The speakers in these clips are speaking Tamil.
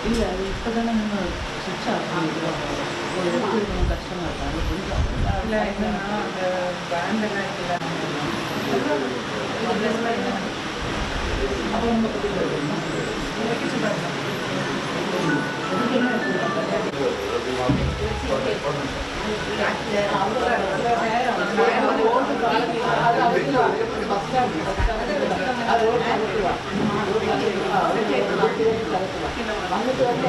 இல்லை இப்போ தானே நம்ம சுவிட்ச் ஆஃப் பண்ணிடுவோம் ஒரு இடத்துக்கு கொஞ்சம் கஷ்டமாக இருக்கும் கொஞ்சம் இல்லை என்னன்னா அந்த பேண்டெல்லாம் இல்லை அப்போ உங்கள் வந்துட்டு வந்து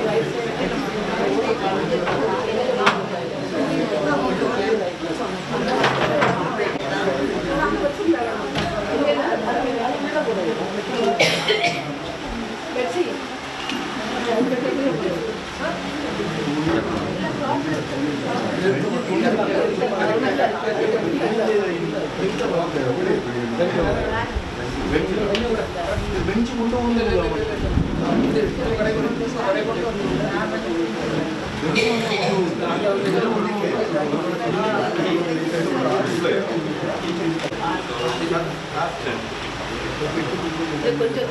பெஞ்சு கொண்டு கொஞ்சம்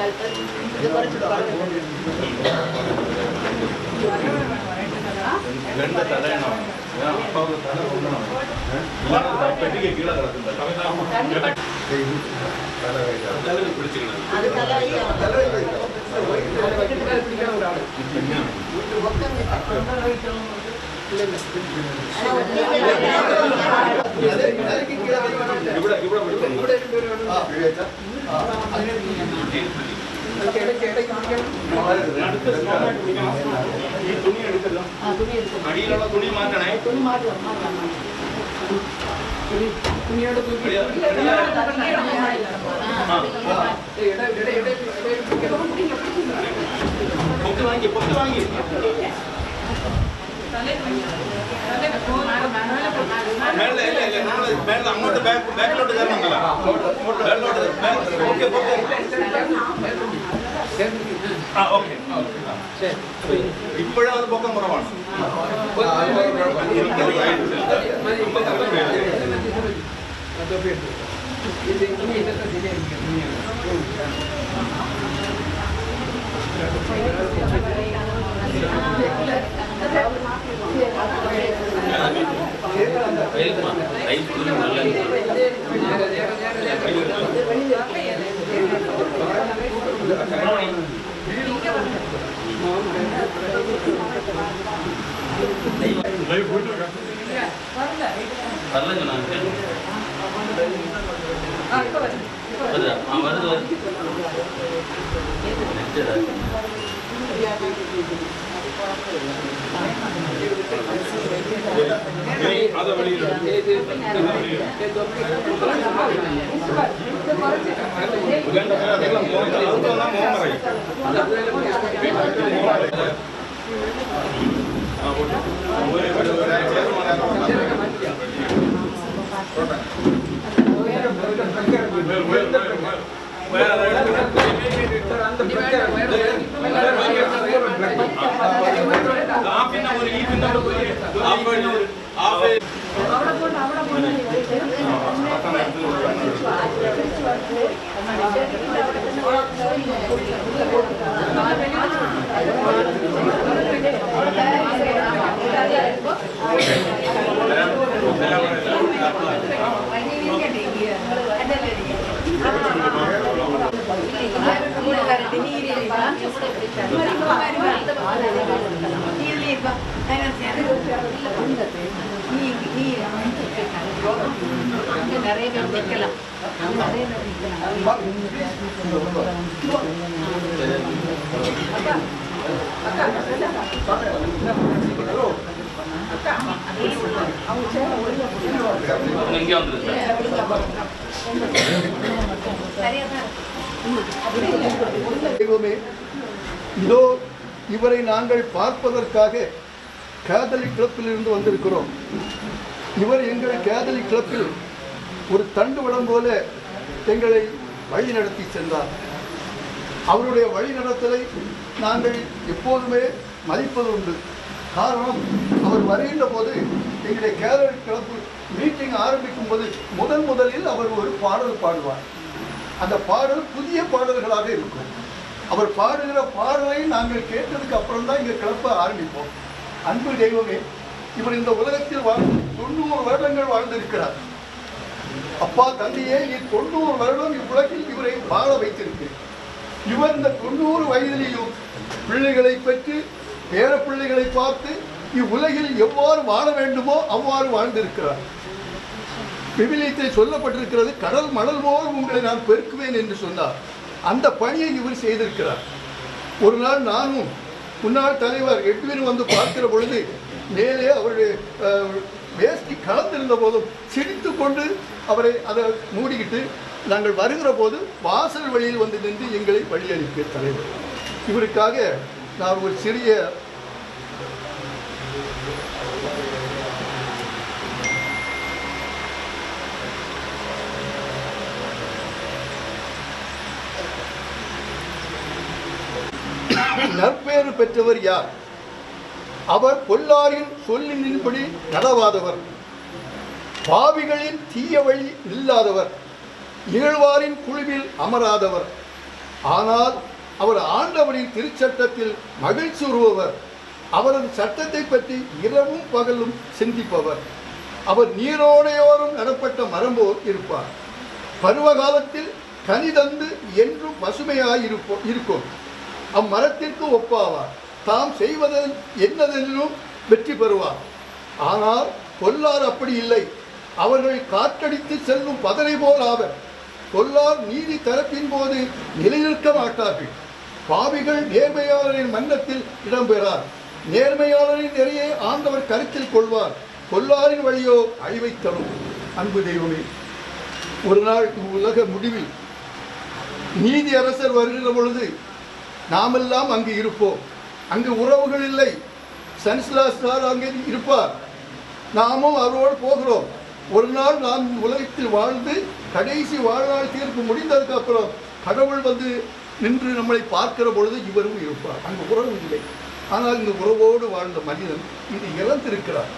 துணி மாற்றணே துணியோட பொத்து வாங்கி மேல மேல அங்கோட்டு பேக்லோட்டு தரணுங்களா ஓகே ഓക്കെ ഇപ്പോഴും അത് പൊക്കം കുറവാണ് நிறைய பேர் வைக்கலாம் இதோ இவரை நாங்கள் பார்ப்பதற்காக கேதலிக் கிளப்பில் இருந்து வந்திருக்கிறோம். இவர் எங்கள் கேதலிக் கிளப்பில் ஒரு தண்டுவடம் போல எங்களை வழி நடத்தி சென்றார். அவருடைய வழிநடத்தலை நாங்கள் எப்போதுமே மதிப்பது உண்டு. காரணம், அவர் வருகின்ற போது எங்களுடைய கேதலிக் கிளப்பு மீட்டிங் ஆரம்பிக்கும் போது முதலில் அவர் ஒரு பாடல் பாடுவார். அந்த பாடல் புதிய பாடல்களாக இருக்கும். அவர் பாடுகிற பாடலை நாங்கள் கேட்டதுக்கு அப்புறம் தான் இங்கே கிளப்ப ஆரம்பிப்போம். அன்பு தெய்வமே, இவர் இந்த உலகத்தில் 90 வருடங்கள் வாழ்ந்திருக்கிறார். அப்பா தந்தையே, நீ 90 வருடம் இவ்வுலகில் இவரை வாழ வைத்திருக்கு. இவர் இந்த 90 வயதிலேயும் பிள்ளைகளை பெற்று பேர பிள்ளைகளை பார்த்து இவ்வுலகில் எவ்வாறு வாழ வேண்டுமோ அவ்வாறு வாழ்ந்திருக்கிறார். விவிலியத்தில் சொல்லப்பட்டிருக்கிறது, கடல் மணல் போல் உங்களை நான் பெருக்குவேன் என்று சொன்னார். அந்த பணியை இவர் செய்திருக்கிறார். ஒரு நாள் நானும் முன்னாள் தலைவர் எட்வின் வந்து பார்க்கிற பொழுது மேலே அவருடைய வேஷ்டி கலந்திருந்த போதும் சிரித்து கொண்டு அவரை அதை மூடிக்கிட்டு நாங்கள் வருகிற போது வாசல் வழியில் வந்து நின்று எங்களை வழி அனுப்பிய தலைவர். இவருக்காக நான் ஒரு சிறிய நற்பெயர் பெற்றவர் யார்? அவர் பொல்லாரின் சொல்லின்படி நடவாதவர், பாவிகளின் தீய வழி இல்லாதவர், இகழ்வாரின் குழுவில் அமராதவர். ஆனால் அவர் ஆண்டவரின் திருச்சட்டத்தில் மகிழ்ச்சி உருவவர். அவரது சட்டத்தை பற்றி இரவும் பகலும் சிந்திப்பவர். அவர் நீரோடையோரும் நடப்பட்ட மரம் போல் இருப்பார். பருவ காலத்தில் கனி தந்து என்றும் பசுமையாயிருக்கும். அம்மரத்திற்கு ஒப்பாவார். தாம் செய்வதில் என்னதென்னும் வெற்றி பெறுவார். ஆனால் பொல்லார் அப்படி இல்லை. அவர்கள் காற்றடித்து செல்லும் பதரை போல் ஆவர். பொல்லார் நீதி தரப்பின் போது நிலைநிற்க மாட்டார்கள். பாவிகள் நேர்மையாளரின் மன்னத்தில் இடம்பெறார். நேர்மையாளரின் நிறைய ஆண்டவர் கருத்தில் கொள்வார். பொல்லாரின் வழியோ அழிவை தரும். அன்பு தெய்வமே, ஒரு நாள் உலக முடிவில் நீதி அரசர் வருகிற பொழுது நாமெல்லாம் அங்கு இருப்போம். அங்கு உறவுகள் இல்லை. சன்ஸ்லாஸ் சார் அங்கே இருப்பார். நாமும் அவரோடு போகிறோம். ஒரு நாள் நாம் உலகத்தில் வாழ்ந்து கடைசி வாழ்நாள் தீர்ப்பு முடிந்ததுக்கு அப்புறம் கடவுள் வந்து நின்று நம்மளை பார்க்கிற பொழுது இவரும் இருப்பார். அங்கு உறவு இல்லை. ஆனால் இந்த உறவோடு வாழ்ந்த மனிதன் இது இழந்திருக்கிறார்.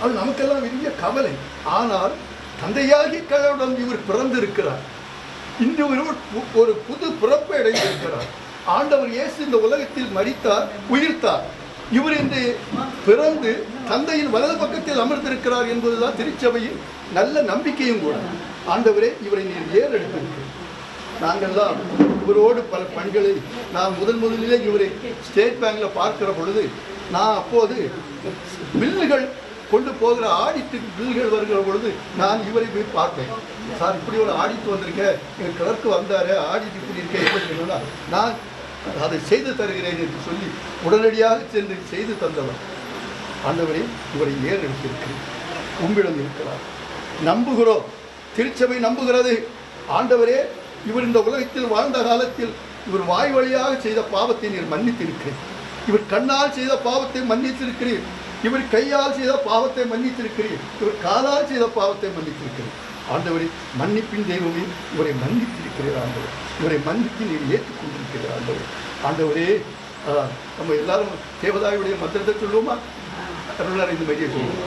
அது நமக்கெல்லாம் பெரிய கவலை. ஆனால் தந்தையாகி கடவுளுடன் இவர் பிறந்திருக்கிறார். இன்று ஒரு புது பிறப்பை அடைந்திருக்கிறார். ஆண்டவர் இயேசு இந்த உலகத்தில் மரித்தார், உயிர்த்தார். இவர் இன்று பிறந்து தந்தையின் வலது பக்கத்தில் அமர்ந்திருக்கிறார் என்பதுதான் திருச்சபையின் நல்ல நம்பிக்கையும் கூட. ஆண்டவரே, இவரை நீர் ஏறெடுத்திருக்கிறீர். நாங்கள்லாம் இவரோடு பல பணிகளை நான் முதலிலே இவரை ஸ்டேட் பேங்க்ல பார்க்கிற பொழுது நான் அப்போது பில்லுகள் கொண்டு போகிற ஆடிட்டு பில்லுகள் வருகிற பொழுது நான் இவரை போய் பார்ப்பேன். சார், இப்படி ஒரு ஆடிட்டு வந்திருக்கேன், எங்கள் கிளர்க்கு வந்தார், ஆடிட்டு இப்படி இருக்கேன், எப்படி நான் அதை செய்து தருகிறேன் என்று சொல்லி உடனடியாக சென்று செய்து தந்தவர். ஆண்டவரே, இவரை ஏறெடுத்திருக்கிறேன். உங்களிடம் இருக்கிறார். நம்புகிறோம். திருச்சபை நம்புகிறது. ஆண்டவரே, இவர் இந்த உலகத்தில் வாழ்ந்த காலத்தில் இவர் வாய் வழியாக செய்த பாவத்தை நீர் மன்னித்திருக்கிறேன். இவர் கண்ணால் செய்த பாவத்தை மன்னித்திருக்கிறீர். இவர் கையால் செய்த பாவத்தை மன்னித்திருக்கிறீர். இவர் காலால் செய்த பாவத்தை மன்னித்திருக்கிறீர். ஆண்டவரே, மன்னிப்பின் தெய்வமே, இவரை மன்னித்திருக்கிறீர். ஆண்டவர், இவரை மன்னித்து நீர் ஏற்றுக்கொண்டிருக்கிறார். ஆண்டவர், ஆண்டவரே, நம்ம எல்லாரும் தேவதாயுடைய மந்திரத்தை சொல்லுவோமா? அருளார் இந்த மாதிரியே சொல்லுவோம்.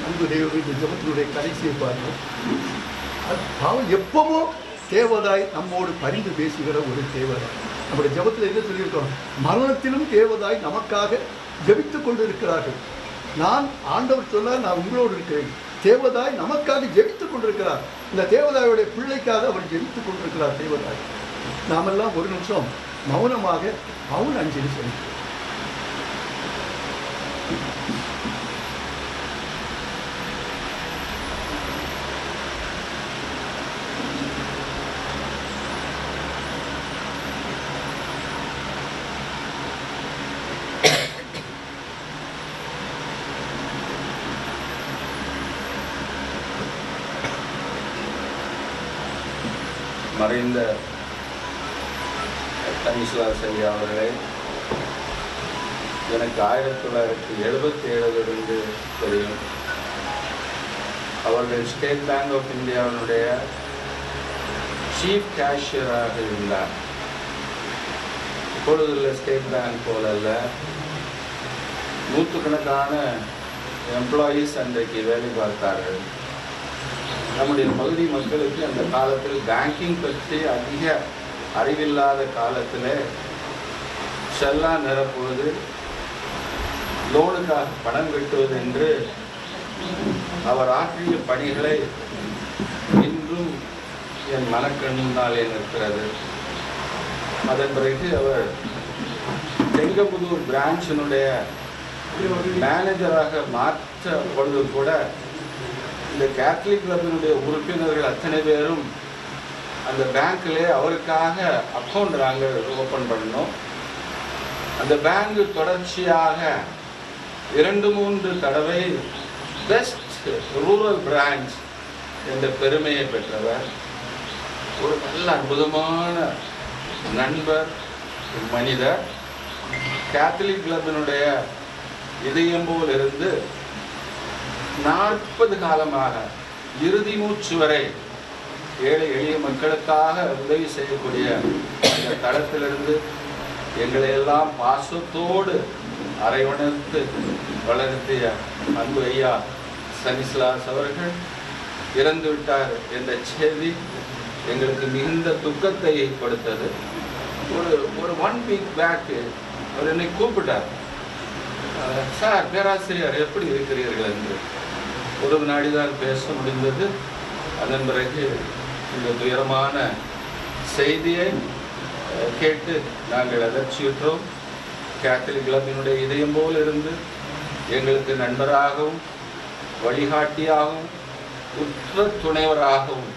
அன்பு தெய்வமே, இந்த ஜபத்தினுடைய கடைசியை பாருங்கள். அவன் எப்பவும் தேவதாய் நம்மோடு பரிந்து பேசுகிற ஒரு தேவதாய். நம்முடைய ஜபத்தில் என்ன சொல்லியிருக்கோம்? மரணத்திலும் தேவதாய் நமக்காக ஜபித்துக் கொண்டு இருக்கிறார்கள். நான் ஆண்டவர் சொன்னார், நான் உங்களோடு இருக்கிறேன். தேவதாய் நமக்காக ஜெபித்துக் கொண்டிருக்கிறார். இந்த தேவதாயுடைய பிள்ளைக்காக அவர் ஜெபித்துக் கொண்டிருக்கிறார். தேவதாய், நாமெல்லாம் ஒரு நிமிஷம் மௌனமாக மௌன அஞ்சலி செலுத்துவோம். மறைந்த ஸ்டானிஸ்லாஸ் ஐயா அவர்களை எனக்கு 1977 தெரியும். அவர்கள் ஸ்டேட் பேங்க் ஆஃப் இந்தியாவினுடைய சீஃப் கேஷியராக இருந்தார். இப்பொழுதுள்ள ஸ்டேட் பேங்க் போலல்ல, நூற்றுக்கணக்கான எம்ப்ளாயீஸ் அன்றைக்கு வேலை பார்த்தார்கள். நம்முடைய பகுதி மக்களுக்கு அந்த காலத்தில் பேங்கிங் பற்றி அதிக அறிவில்லாத காலத்தில் செல்லா நிரப்புவது, லோனுக்காக பணம் கட்டுவது என்று அவர் ஆற்றிய பணிகளை இன்றும் என் மனக்கண் முன்னாலே நிற்கிறது. அதன் பிறகு அவர் செங்கம்புதூர் பிரான்ச்சினுடைய மேனேஜராக மாற்ற பொழுது கூட இந்த கேத்தலிக் கிளப்பினுடைய உறுப்பினர்கள் அத்தனை பேரும் அந்த பேங்க்ல அவருக்காக அக்கௌண்ட் நாங்கள் ஓப்பன் பண்ணோம். அந்த பேங்க் தொடர்ச்சியாக 2-3 தடவை பெஸ்ட் ரூரல் பிரான்ச் என்ற பெருமையை பெற்றவர். ஒரு நல்ல அற்புதமான நண்பர், மனிதர். கேத்தலிக் கிளப்பினுடைய இதயம் போல் இருந்து 40 காலமாக இறுதி மூச்சு வரை ஏழை எளிய மக்களுக்காக உதவி செய்யக்கூடிய அந்த தளத்திலிருந்து எங்களை எல்லாம் பாசத்தோடு அரைவணைத்து வளர்த்திய அன்பு ஐயா சனிஸ்லாஸ் அவர்கள் இறந்து விட்டார் என்ற செய்தி எங்களுக்கு மிகுந்த துக்கத்தை கொடுத்தது. ஒரு 1 வீக் பேக் அவர் என்னை கூப்பிட்டார். சார், பேராசிரியர் எப்படி இருக்கிறீர்கள் என்று. ஒரு வினாடி தான் பேச முடிந்தது. அதன் பிறகு இந்த துயரமான செய்தியை கேட்டு நாங்கள் அதிர்ச்சியுற்றோம். கேத்தலிக் கிளப்பினுடைய இதயம் போல் இருந்து எங்களுக்கு நண்பராகவும் வழிகாட்டியாகவும் உற்ற துணைவராகவும்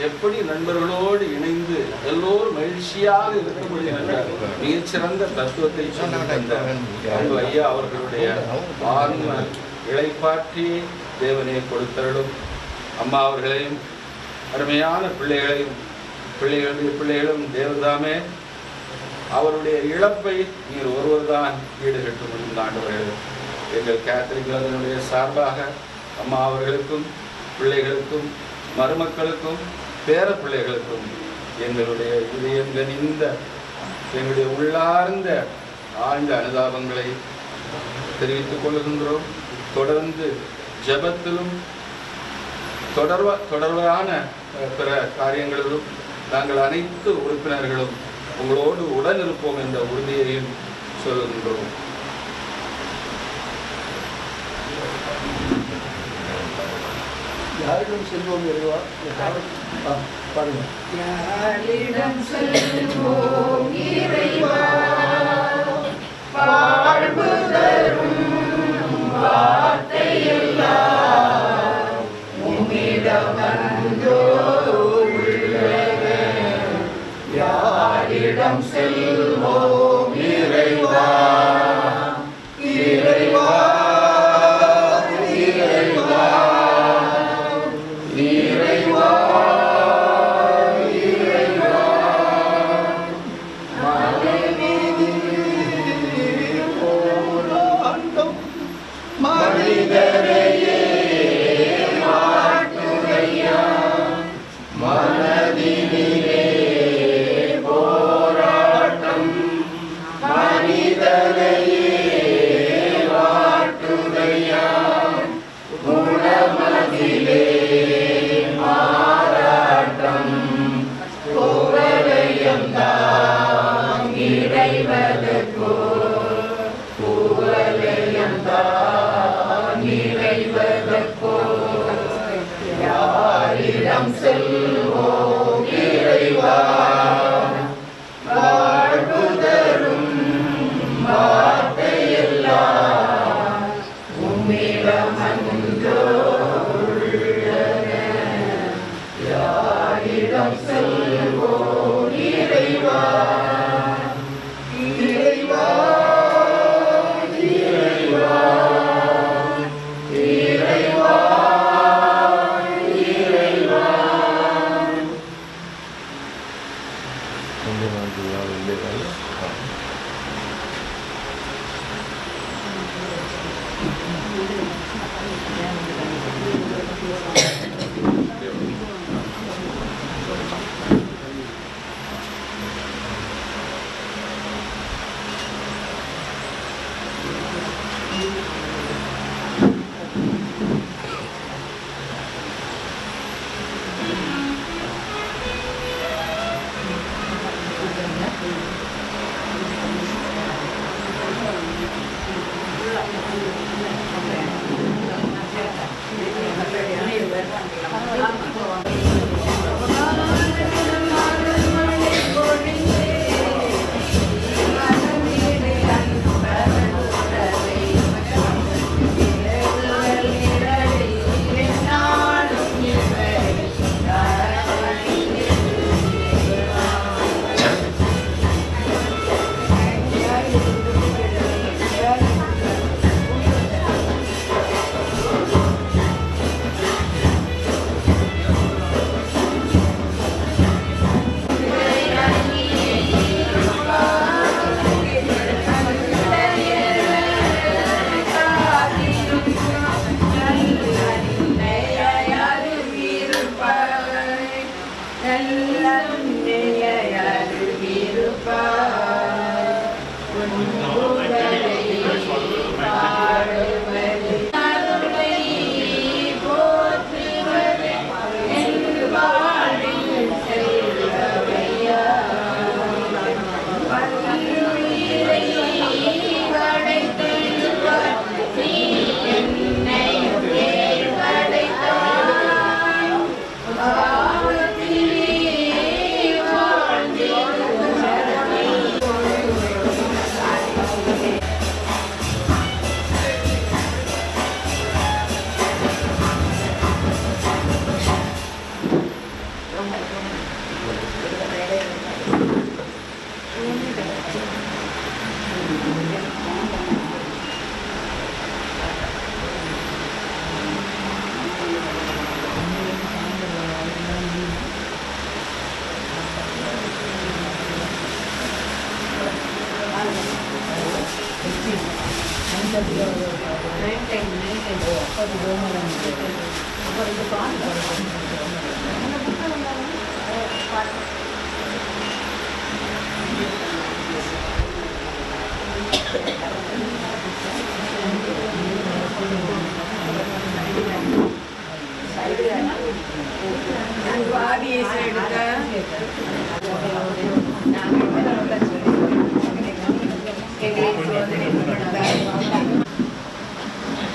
எப்படி நண்பர்களோடு இணைந்து எல்லோரும் மகிழ்ச்சியாக இருக்க முடியும் என்ற மிகச்சிறந்த தத்துவத்தை சொன்ன ஐயா அவர்களுடைய ஆன்ம இளைப்பாற்றியை தேவனை கொடுத்தருளும். அம்மா அவர்களையும் அருமையான பிள்ளைகளும் தேவதாமே அவருடைய இழப்பை நீர் ஒருவர் தான் ஈடுகட்ட முடியும். ஆண்டவர்கள் எங்கள் கேத்தலிக் அதனுடைய சார்பாக அம்மா அவர்களுக்கும் பிள்ளைகளுக்கும் மருமக்களுக்கும் பேர பிள்ளைகளுக்கும் எங்களுடைய இதயம் கனிந்த எங்களுடைய உள்ளார்ந்த ஆழ்ந்த அனுதாபங்களை தெரிவித்துக் கொள்கின்றோம். தொடர்ந்து ஜெபத்திலும் தொடர்பான பிற காரியங்களிலும் நாங்கள் அனைத்து உறுப்பினர்களும் உங்களோடு உடன் இருப்போம் என்ற உறுதியையும் சொல்கின்றோம். யாரிடம் செல்வோம் இறைவா? பாருங்க. யாரிடம் செல்வோம் இறைவா, வாழ்வு தரும் வார்த்தையெல்லாம் உம்மிடம் வந்தோ உள்ளது. யாரிடம் செல்வோம் இறைவா, இறைவா, இறைவா, இறைவா, இறைவா. மனிதரையே மாட்டுரையா, மனதினிலே போராட்டம். மனிதரையே மாட்டுரையா, குணமதிலே மாறாட்டம். குவலயம்தான் இறைவதற்கோ, குவலயம்தான் இறைவதற்கோ. யாரிடம் செல்வோம் இறைவா, வாழ்வு தரும் வார்த்தையெல்லாம் உம்மிடம் அன்றோ உள்ளன. யாரிடம் செல்வோம் இறைவா, இறைவா, இறைவா, இறைவா, இறைவா.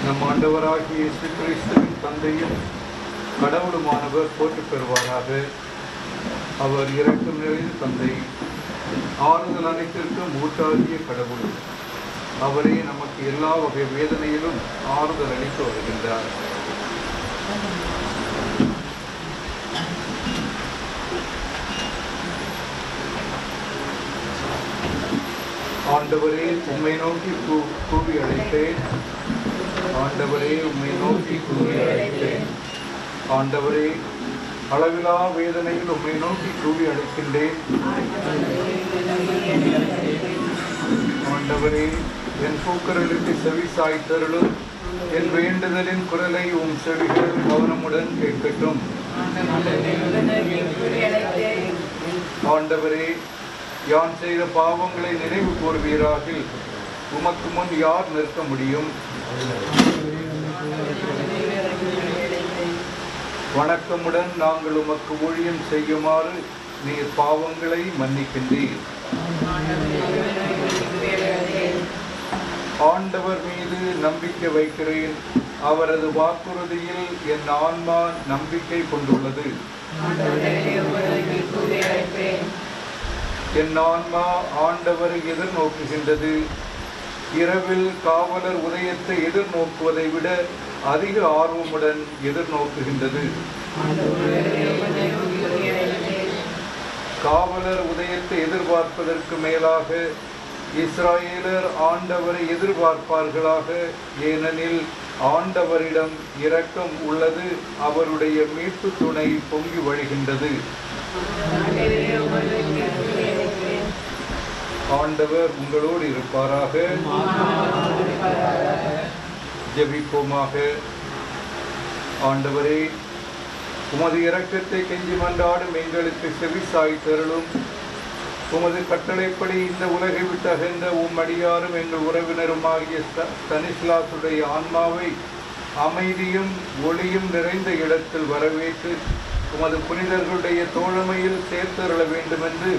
நம் ஆண்டவராகிய இயேசு கிறிஸ்துவின் தந்தையும் கடவுளுமானவர் போற்று பெறுவாராக. அவர் இரக்கம் நிறைந்த தந்தை, ஆறுதல் அனைத்திற்கும் ஊட்டாகிய கடவுள். அவரே நமக்கு எல்லா வகை வேதனையிலும் ஆறுதல் அளித்து வருகின்றார். ஆண்டவரே உம்மை நோக்கி கூவி அழைத்தேன். ஆண்டவரே உம்மை நோக்கி கூவி அழைத்தேன். ஆண்டவரே அளவிலா வேதனையில் உம்மை நோக்கி கூவி அழைக்கின்றேன். ஆண்டவரே என் கூக்குரலுக்கு செவி சாய்த்தருளும். என் வேண்டுதலின் குரலை உம் செவிகள் கவனமுடன் கேட்கட்டும். ஆண்டவரே யான் செய்த பாவங்களை நினைவு கூர்வீராக. உமக்கு முன் யார் நிற்க முடியும்? வணக்கமுடன் நாங்கள் உமக்கு ஊழியம் செய்யுமாறு நீர் பாவங்களை மன்னிக்கின்றீர். ஆண்டவர் மீது நம்பிக்கை வைக்கிறேன். அவரது வாக்குறுதியில் என் ஆன்மா நம்பிக்கை கொண்டுள்ளது. என் ஆன்மா ஆண்டவரை எதிர்நோக்குகின்றது. இரவில் காவலர் உதயத்தை எதிர்நோக்குவதை விட அதிக ஆர்வமுடன் எதிர்நோக்குகின்றது. காவலர் உதயத்தை எதிர்பார்ப்பதற்கு மேலாக இஸ்ராயேலர் ஆண்டவரை எதிர்பார்ப்பார்களாக. ஏனெனில் ஆண்டவரிடம் இரக்கம் உள்ளது. அவருடைய மீட்பு துணை பொங்கி வழிகின்றது. ஆண்டவர் உங்களோடு இருப்பாராக. ஜெபிப்போமாக. ஆண்டவரே, உமது இரக்கத்தை கெஞ்சி மன்றாடும் எங்களுக்கு செவி சாய்த்தருளும். உமது கட்டளைப்படி இந்த உலகை விட்டு அகன்ற அடியாரும் எங்கள் உறவினருமாகிய ஸ்தனிஸ்லாசுடைய ஆன்மாவை அமைதியும் ஒளியும் நிறைந்த இடத்தில் வரவேற்று உமது புனிதர்களுடைய தோழமையில் சேர்த்தருள வேண்டும் என்று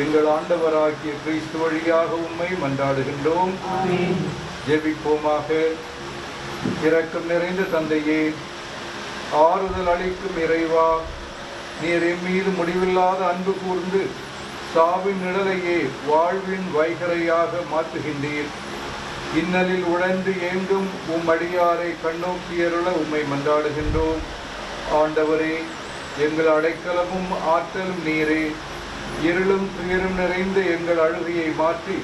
எங்கள் ஆண்டவராகிய கிறிஸ்து வழியாக உம்மை மன்றாடுகின்றோம். ஜெபிப்போமாக. இரக்கம் நிறைந்த தந்தையே, ஆறுதல் அளிக்கும் இறைவா, நீர் எம் மீது முடிவில்லாத அன்பு கூர்ந்து சாவின் நிழலையே வாழ்வின் வைகரையாக மாற்றுகின்றீர். இன்னலில் உழந்து ஏங்கும் உம் அடியாரை கண்ணோக்கியருள உம்மை மன்றாடுகின்றோம். ஆண்டவரே, எங்கள் அடைக்கலமும் ஆற்றலும் நீரே. இருளும் துயரும் நிறைந்த எங்கள் அழுகையை மாற்றி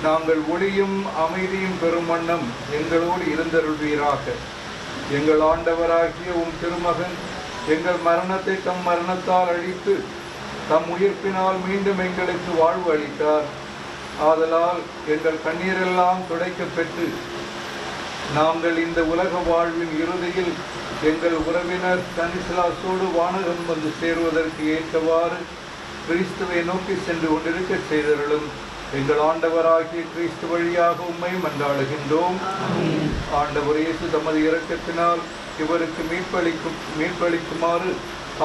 நாங்கள் ஒளியும் அமைதியும் பெறும் வண்ணம் எங்களோடு இருந்தருள்வீராக. எங்கள் ஆண்டவராகிய உம் திருமகன் எங்கள் மரணத்தை தம் மரணத்தால் அழித்து தம் உயிர்ப்பினால் மீண்டும் எங்களுக்கு வாழ்வு அளித்தார். ஆதலால் எங்கள் கண்ணீரெல்லாம் துடைக்கப் பெற்று நாங்கள் இந்த உலக வாழ்வின் இறுதியில் எங்கள் உறவினர் ஸ்தனிஸ்லாசோடு வானகம் வந்து சேருவதற்கு ஏற்றவாறு கிறிஸ்துவை நோக்கி சென்று கொண்டிருக்க செய்தருளும். எங்கள் ஆண்டவராகிய கிறிஸ்து வழியாக உம்மை மன்றாடுகின்றோம். ஆண்டவர் இயேசு தமது இரக்கத்தினால் இவருக்கு மீட்பளிக்குமாறு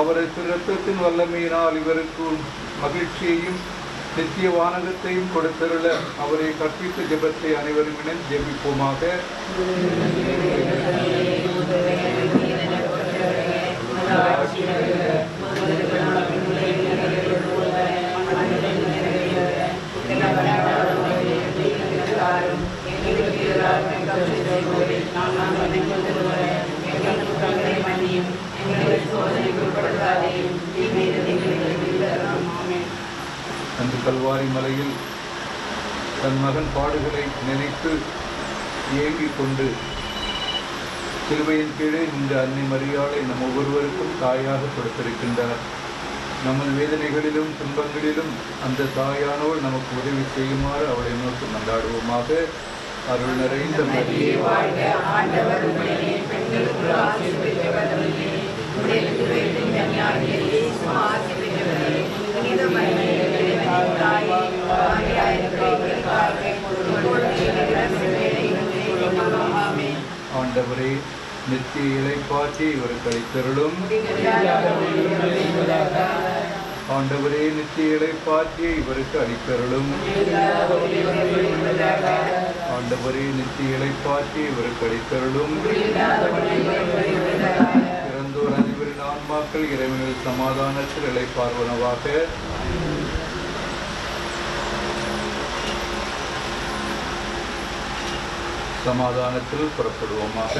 அவரது இரத்தத்தின் வல்லமையினால் இவருக்கு மகிழ்ச்சியையும் நித்திய வானகத்தையும் கொடுத்தருள அவரை கற்பித்த ஜெபத்தை அனைவரும் இணைந்து ஜெபிப்போமாக. அன்று கல்வாரி மலையில் தன் மகன் பாடுகளை நினைத்து ஏங்கிக் கொண்டு சிலுவையின் கீழே இந்த அன்னை மரியாளை நம் ஒவ்வொருவருக்கும் தாயாக கொடுத்திருக்கின்றார். நமது வேதனைகளிலும் துன்பங்களிலும் அந்த தாயானோடு நமக்கு உதவி செய்யுமாறு அவளை நோக்கி மன்றாடுவோமாக. அருள் நிறைந்த மரியே வாழ்க, ஆண்டவர் உடனே பெண்களுக்குள் ஆசி பெற்றவரே, உடலுக்கு கன்னியாகிய இயேசு ஆசி பெற்றவரே, புனித மரியே இறைவனின் தாயே, பாவியாய் இருக்கிற எங்களுக்காக இப்பொழுதும் எங்கள் வேளையிலும் ஆமென். ஆண்டவரே நித்திய இளைப்பாற்றி இவருக்கு அளித்தருளும். ஆண்டவரே நித்திய இளைப்பாற்றி இவருக்கு அளித்தருளும். ஆண்டவரே நித்திய இளைப்பாற்றி இவருக்கு அளித்தருளும். இறந்தோர் அனைவரின் ஆன்மாக்கள் இறைவனில் சமாதானத்தில் இளைப்பார்வனவாக. சமாதானத்தில் புறப்படுவோமாக.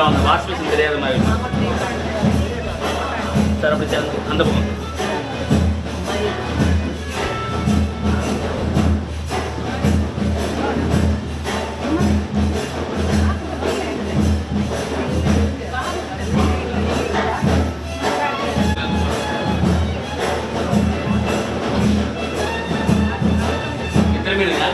அந்த வாஷ் மிஷின் தெரியாத மாதிரி சார். அப்படி சார் அந்த பக்கம் எத்தனை மீனுங்களா?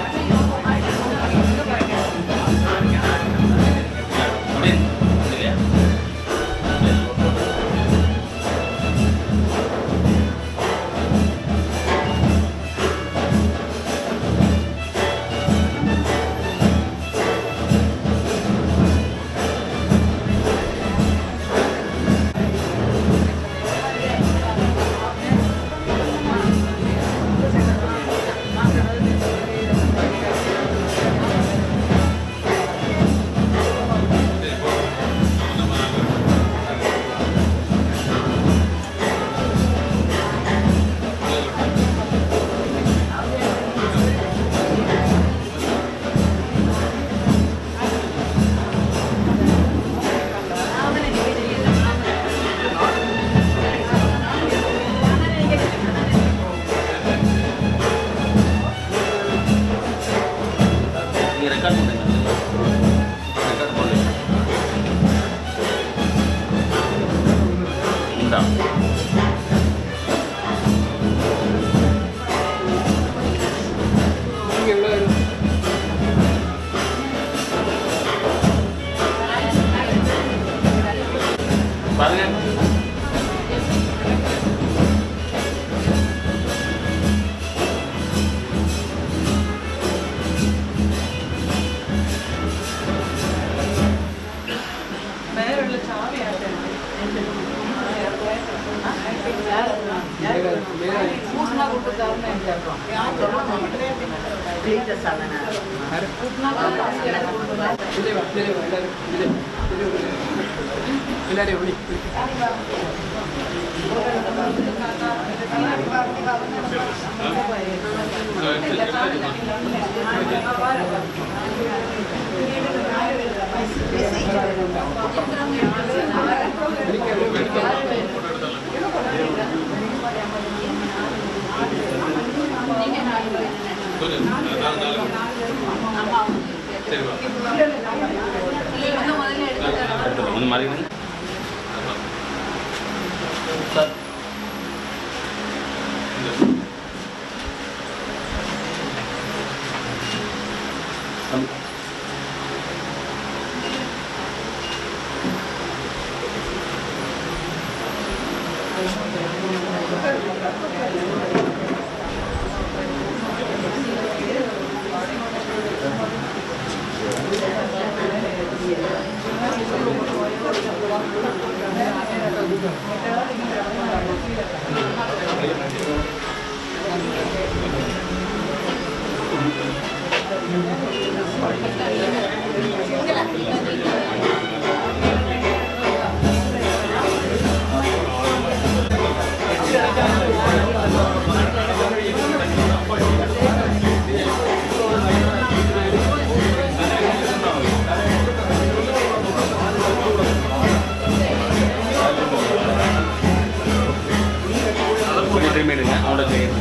கொஞ்சம் திரும்பி எடுங்க அவனோட செய்யுங்க.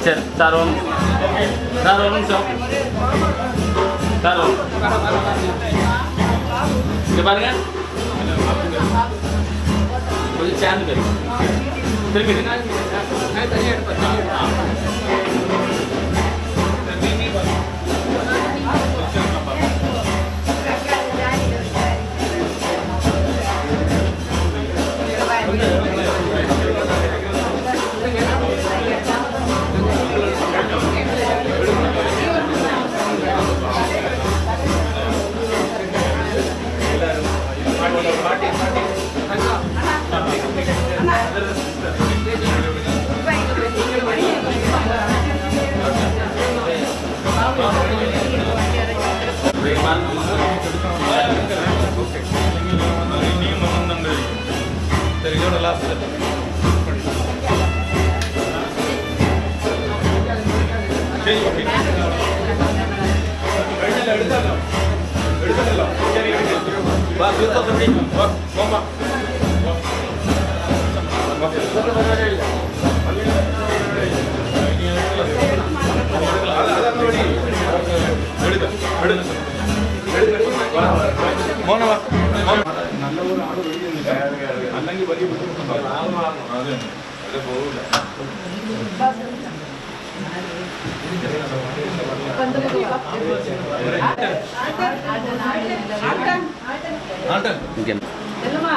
சரி சார் ஒரு நிமிஷம் சார் இங்க பாருங்க கொஞ்சம் சேர்ந்து போய் திரும்பி അല്ലെങ്കിൽ വലിയ ബുദ്ധിമുട്ടുണ്ടാവും. അത് പോകില്ല. இங்கே நம்ம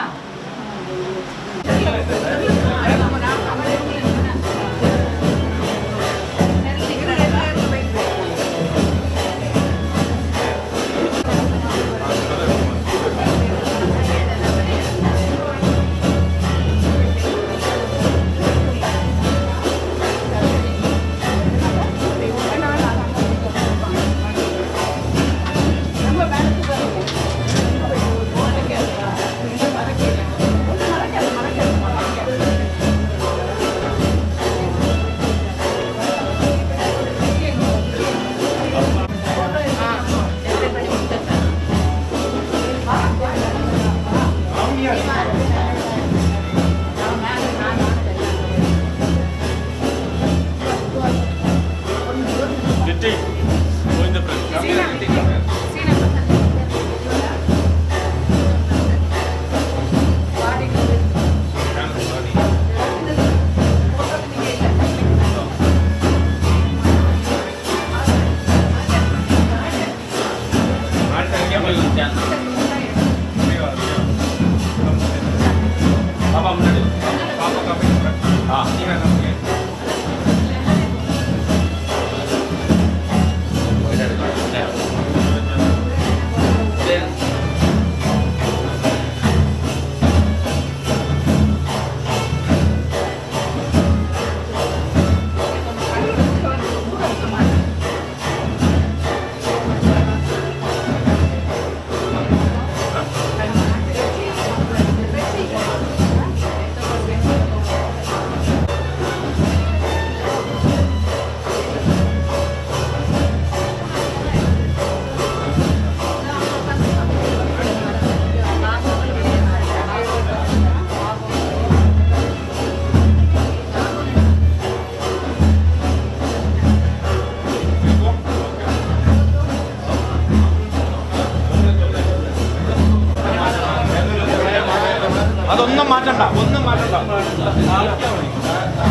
ഒന്നും മാറ്റണ്ട.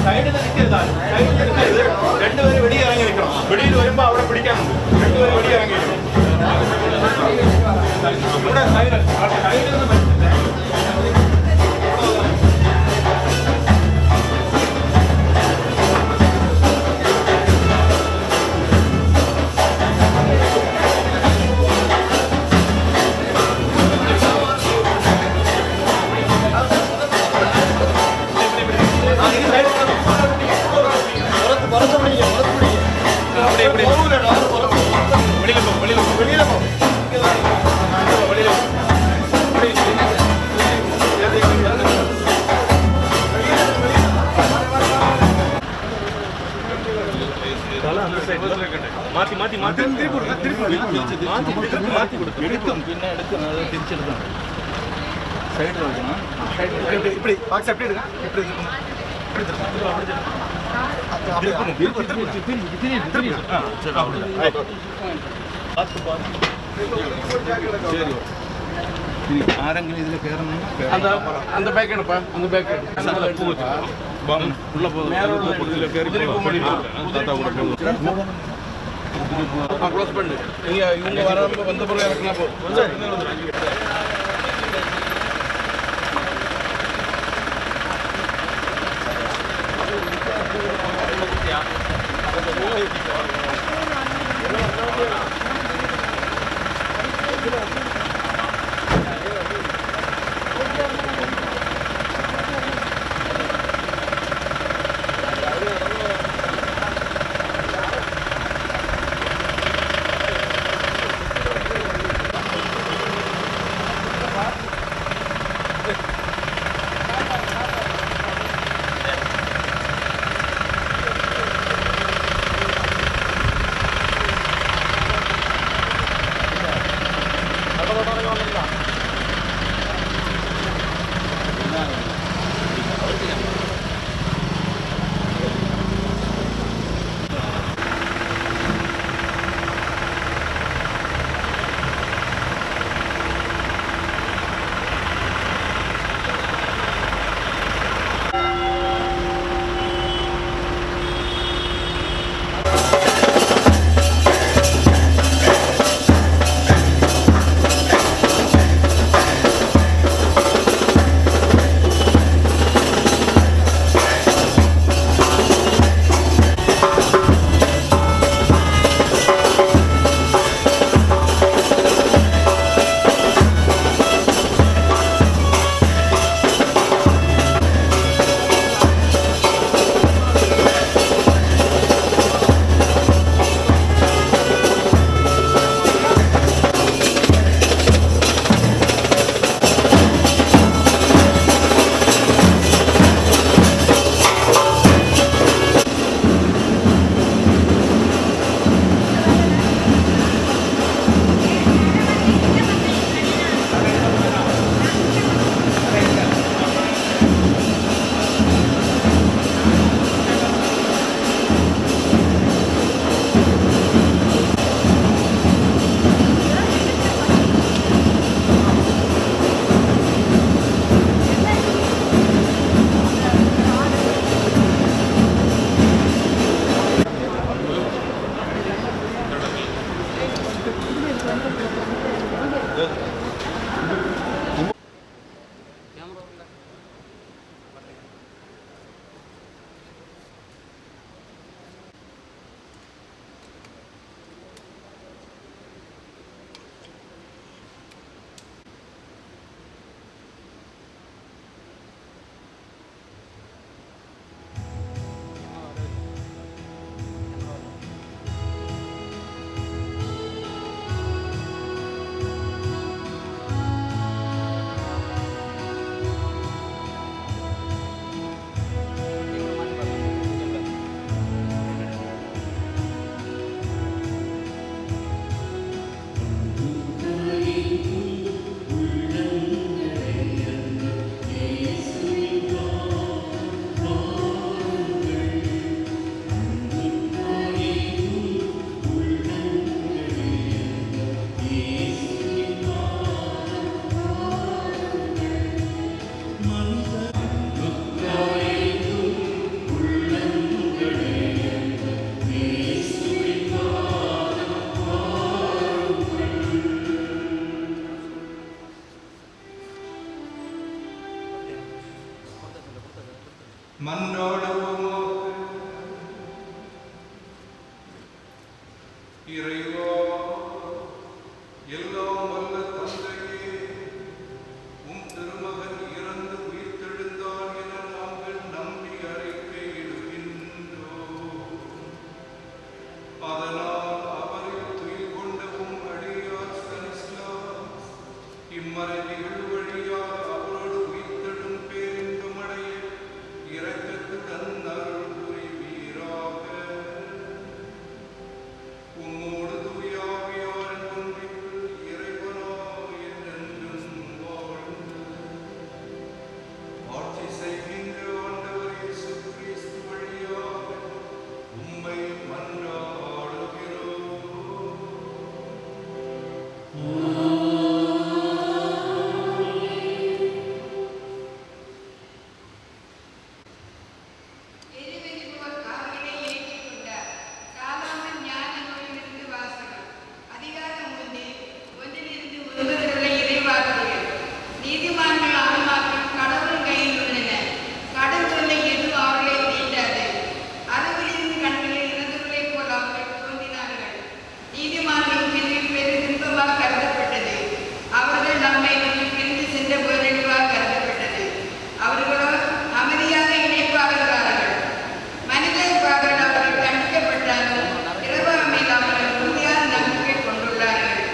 സൈഡിൽ നിൽക്കരുതാണ്. സൈഡിൽ നിൽക്കരുത്. രണ്ടുപേരും വെടി ഇറങ്ങി നിൽക്കണം. വെളിയിൽ വരുമ്പോൾ അവിടെ പിടിക്കാനുണ്ട്. രണ്ടുപേരും വെടി ഇറങ്ങി ഇവിടെ സൈഡിൽ നിന്ന് പറ്റില്ല. മാറ്റി മാറ്റി മാറ്റി എടുക്കും പിന്നെ എടുക്കുന്നത് തിരിച്ചെടുക്കണം സൈഡിൽ വെക്കണം இப்படி பாக்ஸ் அப்படியே எடுங்க இப்படி சரி ஆரங்கில் இதில் கேரணும் அந்த பேக் எடுப்பா அந்த பேக் உள்ள க்ளோஸ் பண்ணு இவங்க வராம வந்த பிறகு இறக்குனா போதும். மன்றாடுவோமாக. இறைவா, எல்லாம் வல்ல தந்தையே, உம் திருமகன் இறந்து உயிர்த்தெழுந்தார் என நாங்கள் நம்பி அறிக்கையிடுகின்றோம். அதனால் அவரை துயில் கொண்ட உம் அடியார் ஸ்தானிஸ்லாஸ் இம்மறை நிகழ்வு வழியாக அவரோடு உயிர்த்தெழும் பேரின்பமடைய இரக்கத்துடன் அருள் புரிவீராக. உம்மோடு தூயாவியாரின் ஒன்றிப்பில் இறைவனாக என்றென்றும் வாழ்ந்து ஆட்சி செய்கின்ற ஆண்டவர் இயேசு கிறிஸ்து வழியாக உம்மை மன்றாடுகிறோம். எரிவெறிபவர் காவலை ஏற்றிக் கொண்டார். சாலமோன் ஞான நூலிலிருந்து வாசகம். அதிகாரம் 1. ஒன்றிலிருந்து 9 வரை இறைவாக்குகள். நீதிமான்கள் ஆன்மாக்கள் கடவுள் கையில் உள்ளன. கடும் தொல்லை எதுவும் அவர்களை தீண்டாது. அறிவிலிருந்து கண்களில் இறந்தவர்களைப் போல் அவர்கள் தோன்றினார்கள். நீதிமான்கள் பெரு துன்பமாக கருதப்பட்டது. அவர்கள் நம்மை விட்டு பிரிந்து சென்ற பேரழிவாக கருதப்பட்டது. அவர்களோ அமைதியாக இணைப்பாளர்களார்கள். மனிதர்கள் அவர்கள் தண்டிக்கப்பட்டாலும் இரவாமையில் அவர்கள் உறுதியான நம்பிக்கை கொண்டுள்ளார்கள்.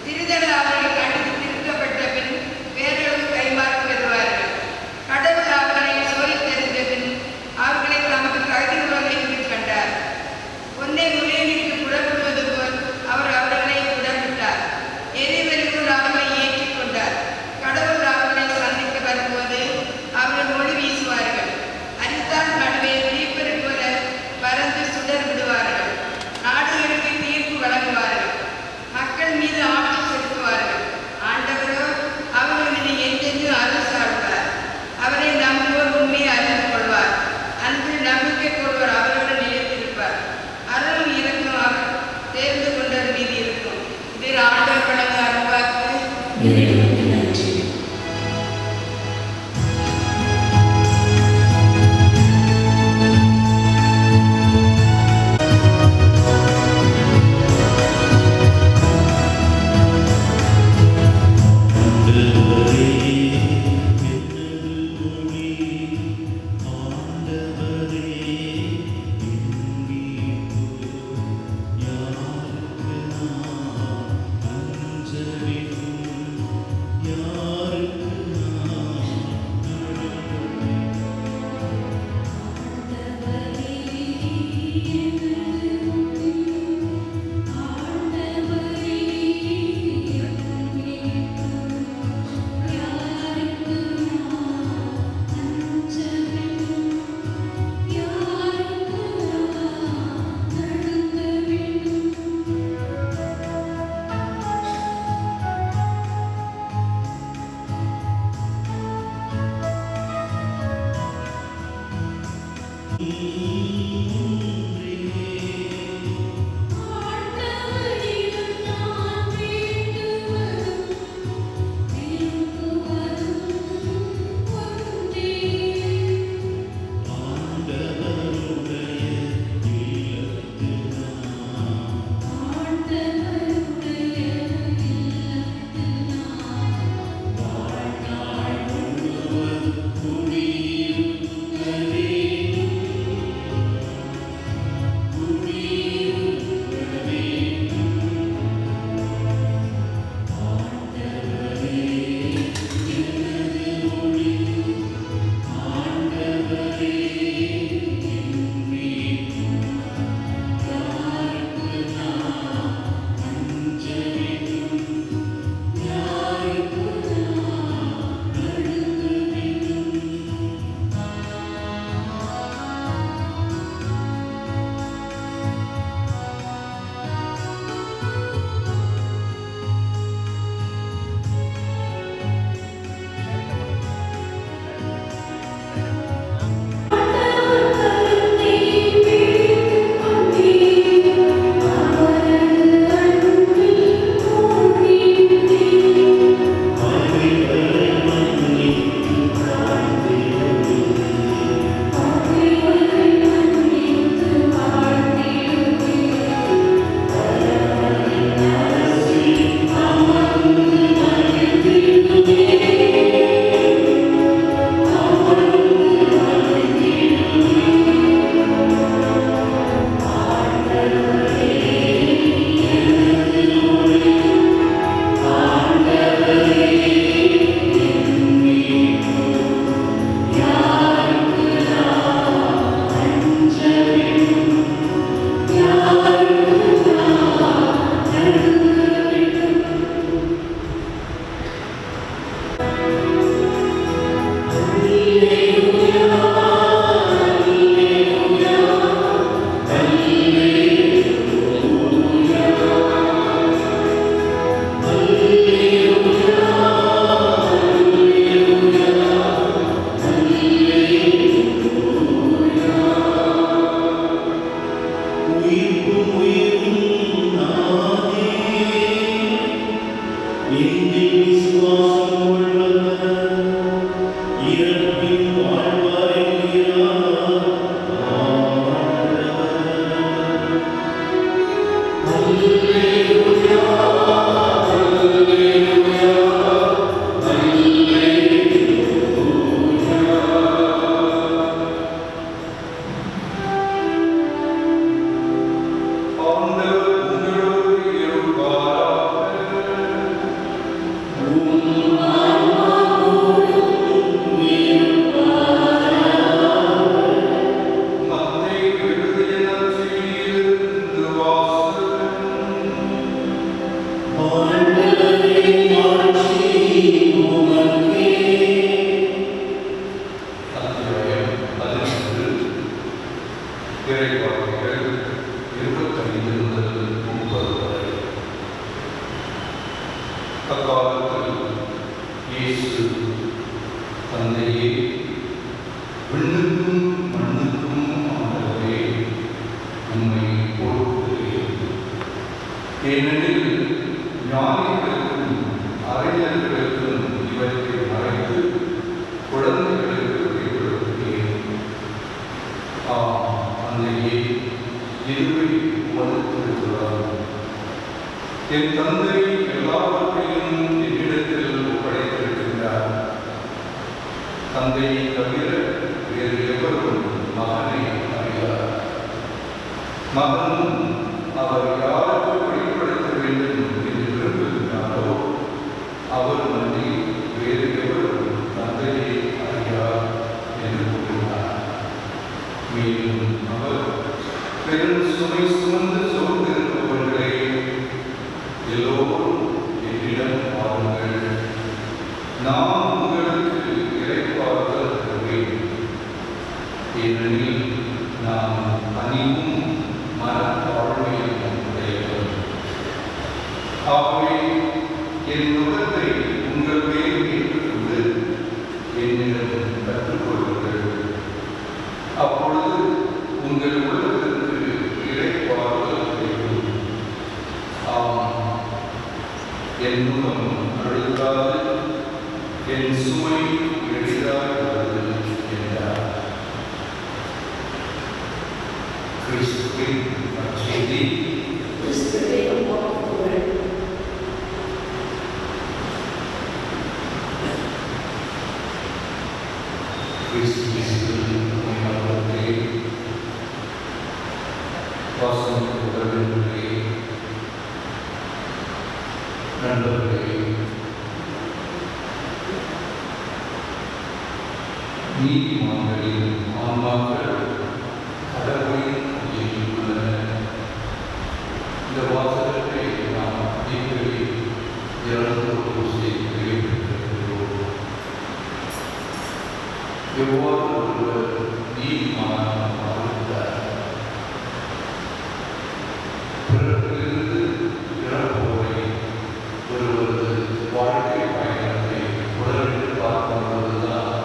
சிறிதளவு அவர்கள் கண்டித்து திருத்தப்பட்ட பின் வேறொரு கைமாறு பெறுவார்கள். கடவுள் அவர்களை சோதித்தறிந்த பின் அவர்களை தமக்கு தகுதியுள்ளவர் என்று கண்டார். ஒன்றை முறையிட்டு புறப்படுவது போல் அவர் அவர்களை புறப்பட்டார். எரிவெறிபவர் அவர்களை ஏற்றிக் கொண்டார். கடவுள் அவர்களை சந்திக்க வரும்போது அவர்கள் மொழி வீசுவார்கள். அரித்தால் நடுவே தீப்பறி போல பறந்து சுடர் விடுவார்கள். நாடுகளுக்கு தீர்ப்பு வழங்குவார்கள். மக்கள் மீது ஆட்சி செலுத்துவார்கள். ஆண்டவரோ அவர்கள் மீது என்றென்று அரசாடுவார். அவரை நம்புவோர் உண்மையை அறிந்து கொள்வார். அன்பில் நம்பிக்கை கொள்வோர் அவருடன் நிலைத்திருப்பார். அருளும் இருக்கும் அவர் தேர்ந்து கொண்டவர் மீது இருக்கும். இது ஆண்டவர் வழங்க அருள்வாக்கு. இறைவாக்கிகள் 25 முதல் 30 வரை. அக்காலத்தில் இயேசு, தந்தையே, விண்ணுக்கும் மண்ணுக்கும் ஆண்டவரே, உம்மை போற்றுகிறேன். ஏனெனில் ஞானிகளுக்கும் அறிஞர்களுக்கும் இவற்றை மறைத்து குழந்தைகளுக்கு வெளிப்படுத்துகிறேன். தந்தையே, இதுவே உமது திருவுளம். என் தந்தை எல்லாவற்றையும் என்னிடத்தில் ஒப்படைத்திருக்கின்றார். தந்தையை தவிர வேறு எவரும் மகனை அறியார். மகனும் அவர் யாருக்கு வெளிப்படுத்த வேண்டும் என்று விரும்புகிறாரோ அவர் நன்றி வேறு எவரும் தந்தையை அறியார் என்று கூறினார். மேலும் அவர், பெரும் சுமை சுமந்து சோர்ந்திருப்பவர்களே, எல்லோரும் என்னிடம் வாருங்கள், நான் உங்களுக்கு இளைப்பாறுதல் தருவேன். ஏனெனில் நான் பணிவும் மனத்தாழ்மையும் உடையவன். ஆகவே என் நுகத்தை உங்கள் மேல் ஏற்றுக்கொண்டு என்னிடம் கற்றுக்கொள்ளுங்கள். அப்பொழுது உங்கள் உள்ளத்திற்கு இளைப்பாறுதல் கிடைக்கும். என் முகம் அழுக்காது, என் சுமை எளிதாகிறது என்றார். கிறிஸ்துவின் நற்செய்தி. நண்பர்களே, நீதிமான்களின் ஆன்மாக்கள் கடவுளின் உயிரில் உள்ளன. இந்த வாசகத்தை நாம் தீர்வை இறந்தோடு செய்திருக்கிறோம். எவ்வாறு ஒருவர் நீதிமானாக மாறுகிறார்? பிறப்பிலிருந்து இறப்போரை ஒருவரது வாழ்க்கை பயணத்தை உடலிட்டு பார்க்கும்போதுதான்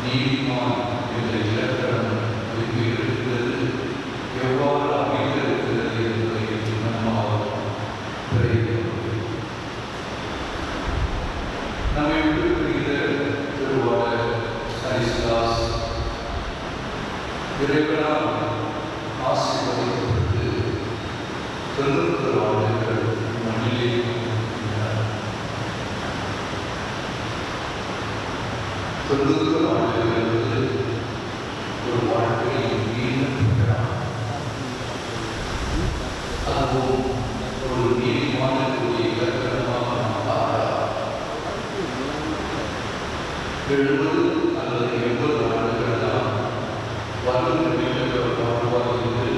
நீதிமான் என்ற இலக்கணம் இங்கு இருக்கிறது எவ்வாறு அமைந்திருக்கிறது என்பதை நம்மால் தெரிவிக்க முடியும். நம்மை விட்டுப்பிரிகிற திருவாளர் ஸ்டானிஸ்லாஸ் இறைவனால் ஆசீர்வதிக்கப்பட்டு 90 ஆண்டுகள் மண்ணிலே இருந்தார். 90 ஆண்டுகள் என்பது ஒரு வாழ்க்கையின் நீண்ட அதுவும் ஒரு நீதிமானக்கூடிய இலக்கணமாக நாம் பார்க்கலாம். 70 அல்லது 80 ஆண்டுகள் தான் வளர்ந்து வாழ்வார் என்று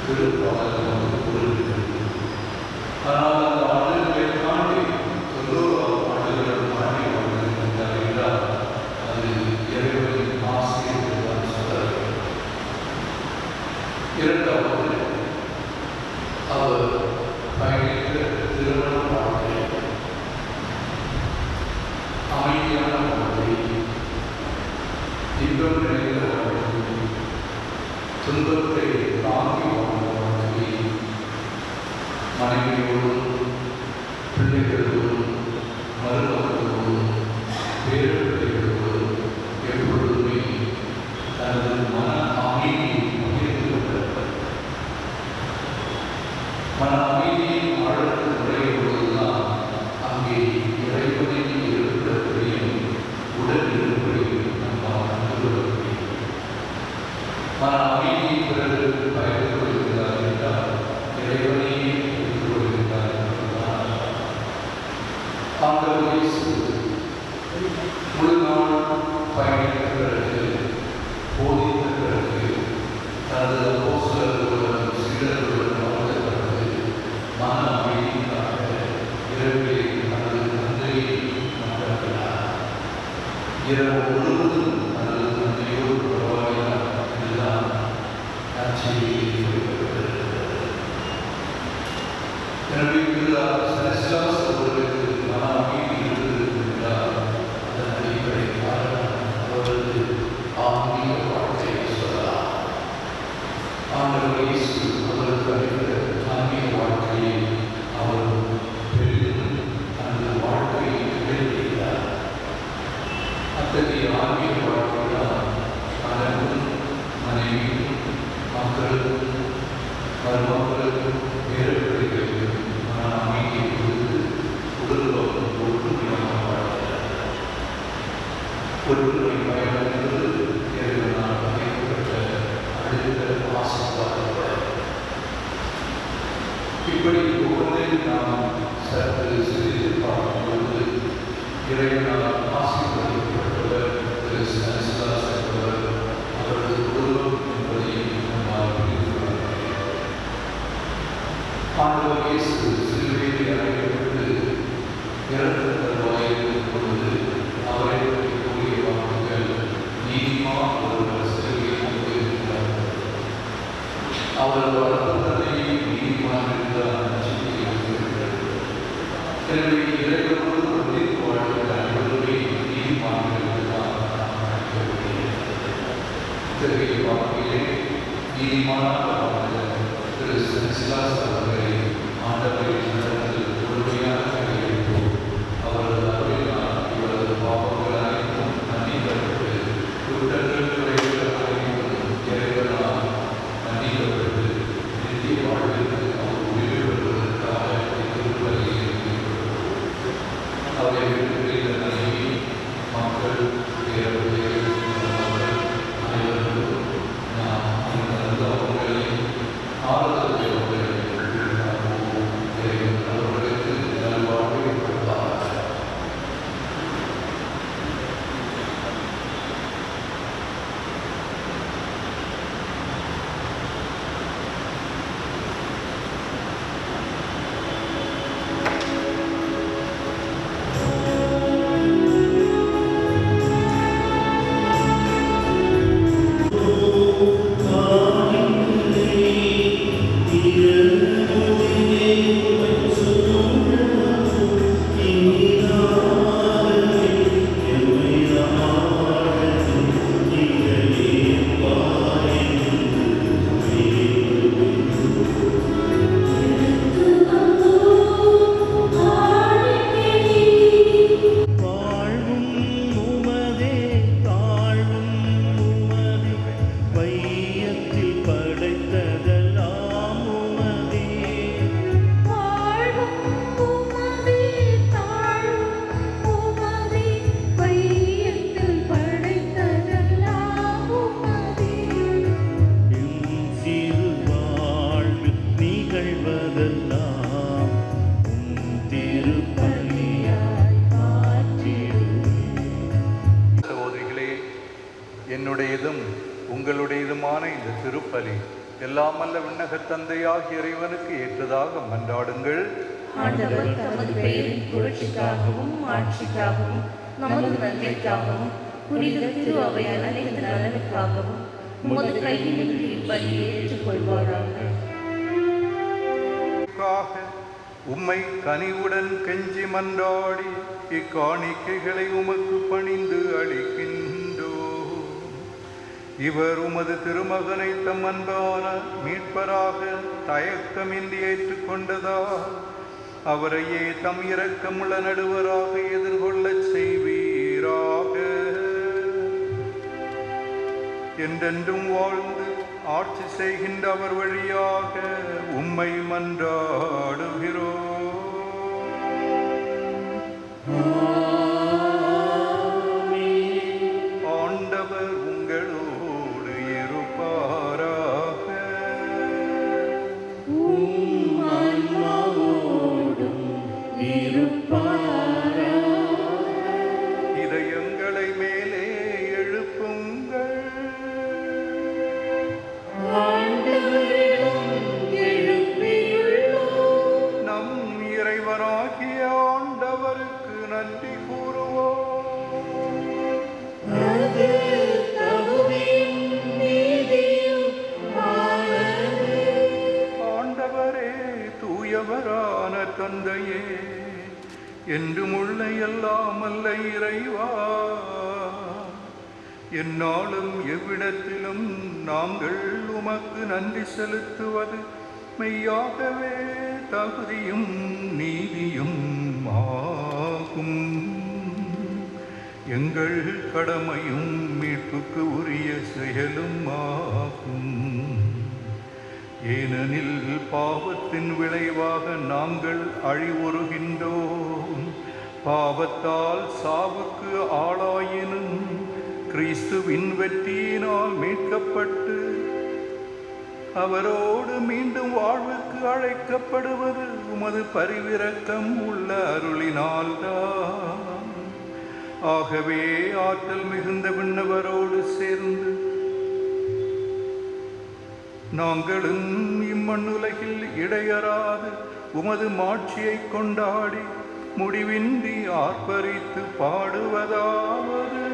திருப்பாளர் நமக்கு கூறுகிறது. ஆனால் அந்த ஆண்டுகளை தாண்டி 90 ஆண்டுகள் தாண்டி வாழ்ந்திருக்கின்றார் என்றால் அது இறைவனின் ஆசை என்று தான் சொல்ல வேண்டும். இரண்டாவது, அவர் பயணித்த திருமண வாழ்க்கை அமைதியான வாழ்க்கை, இன்பம் நிறைந்த வாழ்க்கை, துன்பத்தை தாங்கி வாழ்ந்த வாழ்க்கை, மனைவியோடும் பிள்ளைகளோடும் மருமகளோடும் பேரப்பிள்ளைகளோடும் எப்பொழுதுமே தனது மன அமைதியை பகிர்ந்து கொண்டவர். மன அமைதியின் ஆழத்தில் நுழையும் பொழுதுதான் அங்கே இறைவனின் இருப்பிடத்தையும் உடல் இருப்பையும் நம்மால் கண்டுகொள்ள முடியும். மன அமைதியை பிறகு பயந்து கொள்கிறார் என்றால் இறைவனையே எடுத்துக் கொள்கிறார். ஆண்டவர் இயேசு அவருக்கு அளித்த ஆன்மீக வாழ்க்கையை அவர் பெரிதும் அந்த வாழ்க்கையை நிகழ்த்தினார். அத்தகைய ஆன்மீக வாழ்க்கையால் கணவன், மனைவி, மக்களுக்கும் மருமக்களுக்கும் பேரப்பிள்ளைகளுக்கும் மன அமைதியை கொடுத்து உடல்வாழ்வு ஒற்றுமையாக வாழ்கிறார். ஒருவரை பயன்படுவது இறைவனால் அமைக்கப்பட்ட அடுத்த ஆசீர்வாதம். இப்படி ஒவ்வொன்றையும் நாம் சற்று சிறிது பார்க்கும்போது இறைவனால் ஆசீர்வதிக்கப்பட்டவர் திரு ஸ்டானிஸ்லாஸ் என்பவர் அவரது குடும்பம் என்பதை நம்மால் புரிந்து கொள்ள முடியும். ஆண்டவர் இயேசு சிலுவையில் அறையப்பட்டு இறந்த தருவாயில் பொழுது அவரை பற்றி கூறிய வாக்குகள் நீதிமான் ஒருவர் சிலுவையில் இருக்கிறார். அவர் வளர்ந்ததை நீதிமான் என்றார். எனவே இறைவனோடு ஒன்றித்து வாழ்கிற அனைவருமே நீதிமான்கள் தான் நாம் நினைக்க முடியும். இத்தகைய வாழ்க்கையிலே நீதிமானாக வாழ்ந்த திரு ஸ்டானிஸ்லாஸ் அவர்களை ஆண்டவரின் நடத்தில் முழுமையாக கையெழுத்தோம். அவரது அருளினால் இவரது பாவங்கள் அனைத்தும் மன்னிக்கப்பட்டு குற்றங்கள் குறைகள் அனைத்தும் இறைவனால் மன்னிக்கப்பட்டு நித்திய வாழ்விற்கு அவர் உயிர் பெறுவதற்காக திருப்பலியை அவரை விட்டு மனைவி, மக்கள், பேரவர்கள் அனைவருக்கும் நாம் இந்த நல்ல அவர்களையும் ஆறுதல் அவர்களுக்கு நல்வாழ்வை கொடுப்பார். என்னுடையதும் உங்களுடையதுமான இந்த திருப்பலி எல்லாமல்ல விண்ணகத் தந்தையாகிய இறைவனுக்கு ஏற்றதாக மன்றாடுங்கள். ஆண்டவர் தமது பெயரின் புகழ்ச்சிக்காகவும் ஆட்சிக்காகவும் நமது நன்மைக்காகவும் புனித திரு அவை அனைத்து நலனுக்காகவும் உமது கையிலிருந்து இப்பலியை ஏற்றுக்கொள்வாராக. உம்மை கனிவுடன் கெஞ்சி மன்றாடி இக்காணிக்கைகளை உமக்கு பணிந்து அளிக்கின்றோ. இவர் உமது திருமகனை தம் அன்பான மீட்பராக தயக்கமின்றி ஏற்றுக்கொண்டதால் அவரையே தம் இரக்கமுள்ள நடுவராக எதிர்கொள்ளச் செய்வீராக. என்றென்றும் வாழ்ந்து ஆட்சி செய்கின்ற அவர் வழியாக உம்மை மன்றாடுகிறோம். ஆண்டவர் உங்களோடு இருப்பாராக. இதயங்களை மேலே எழுப்புங்கள். நம் இறைவனாகிய ஆண்டவருக்கு நன்றி கூறுவோம். ஆண்டவரே, தூயவரான தந்தையே, என்றும் உள்ள எல்லாம் அல்ல இறைவா, எந்நாளும் எவ்விடத்திலும் நாங்கள் உமக்கு நன்றி செலுத்துவது மெய்யாகவே தகுதியும் நீதியும் ஆகும். எங்கள் கடமையும் மீட்புக்கு உரிய செயலும் ஆகும். ஏனெனில் பாவத்தின் விளைவாக நாங்கள் அழிவுறுகின்றோம். பாவத்தால் சாவுக்கு ஆளாயினும் கிறிஸ்துவின் வெற்றியினால் மீட்கப்பட்டு அவரோடு மீண்டும் வாழ்வுக்கு அழைக்கப்படுவது உமது பரிவிரக்கம் உள்ள அருளினால்தான். ஆகவே ஆற்றல் மிகுந்த விண்ணவரோடு சேர்ந்து நாங்களும் இம்மண்ணுலகில் இடையறாது உமது மாட்சியை கொண்டாடி முடிவின்றி ஆர்ப்பரித்து பாடுவதாவது.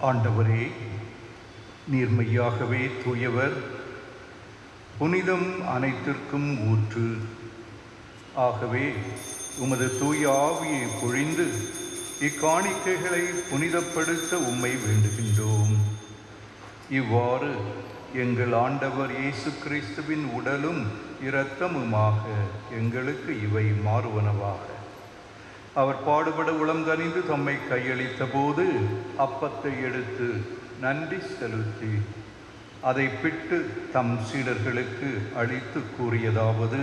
ஆண்டவரே, நீர் மெய்யாகவே தூயவர், புனிதம் அனைத்திற்கும் ஊற்று. ஆகவே உமது தூய ஆவியை பொழிந்து இக்காணிக்கைகளை புனிதப்படுத்த உம்மை வேண்டுகின்றோம். இவ்வாறு எங்கள் ஆண்டவர் இயேசு கிறிஸ்துவின் உடலும் இரத்தமுமாக எங்களுக்கு இவை மாறுவனவாக. அவர் பாடுபட உளங்கனிந்து தம்மை கையளித்த போது அப்பத்தை எடுத்து நன்றி செலுத்தி அதை பிட்டு தம் சீடர்களுக்கு அளித்து கூறியதாவது: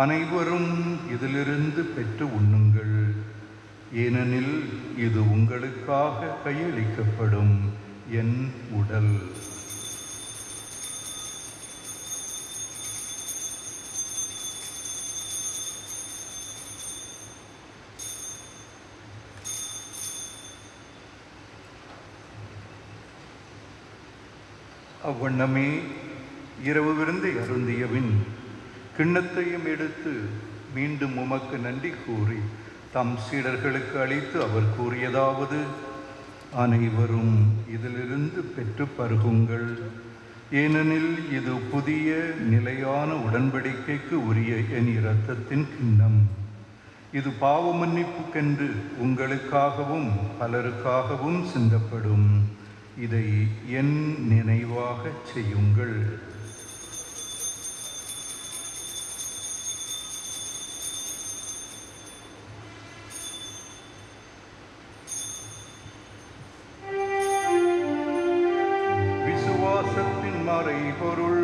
அனைவரும் இதிலிருந்து பெற்று உண்ணுங்கள், ஏனெனில் இது உங்களுக்காக கையளிக்கப்படும் என் உடல். அவ்வண்ணமே இரவு விருந்தை அருந்தியபின் கிண்ணத்தையும் எடுத்து மீண்டும் உமக்கு நன்றி கூறி தம் சீடர்களுக்கு அளித்து அவர் கூறியதாவது: அனைவரும் இதிலிருந்து பெற்று பருகுங்கள், ஏனெனில் இது புதிய நிலையான உடன்படிக்கைக்கு உரிய என் இரத்தத்தின் கிண்ணம். இது பாவ மன்னிப்புக்கென்று உங்களுக்காகவும் பலருக்காகவும் சிந்தப்படும். இதை என் நினைவாக செய்யுங்கள். விசுவாசத்தின் மறைபொருள்.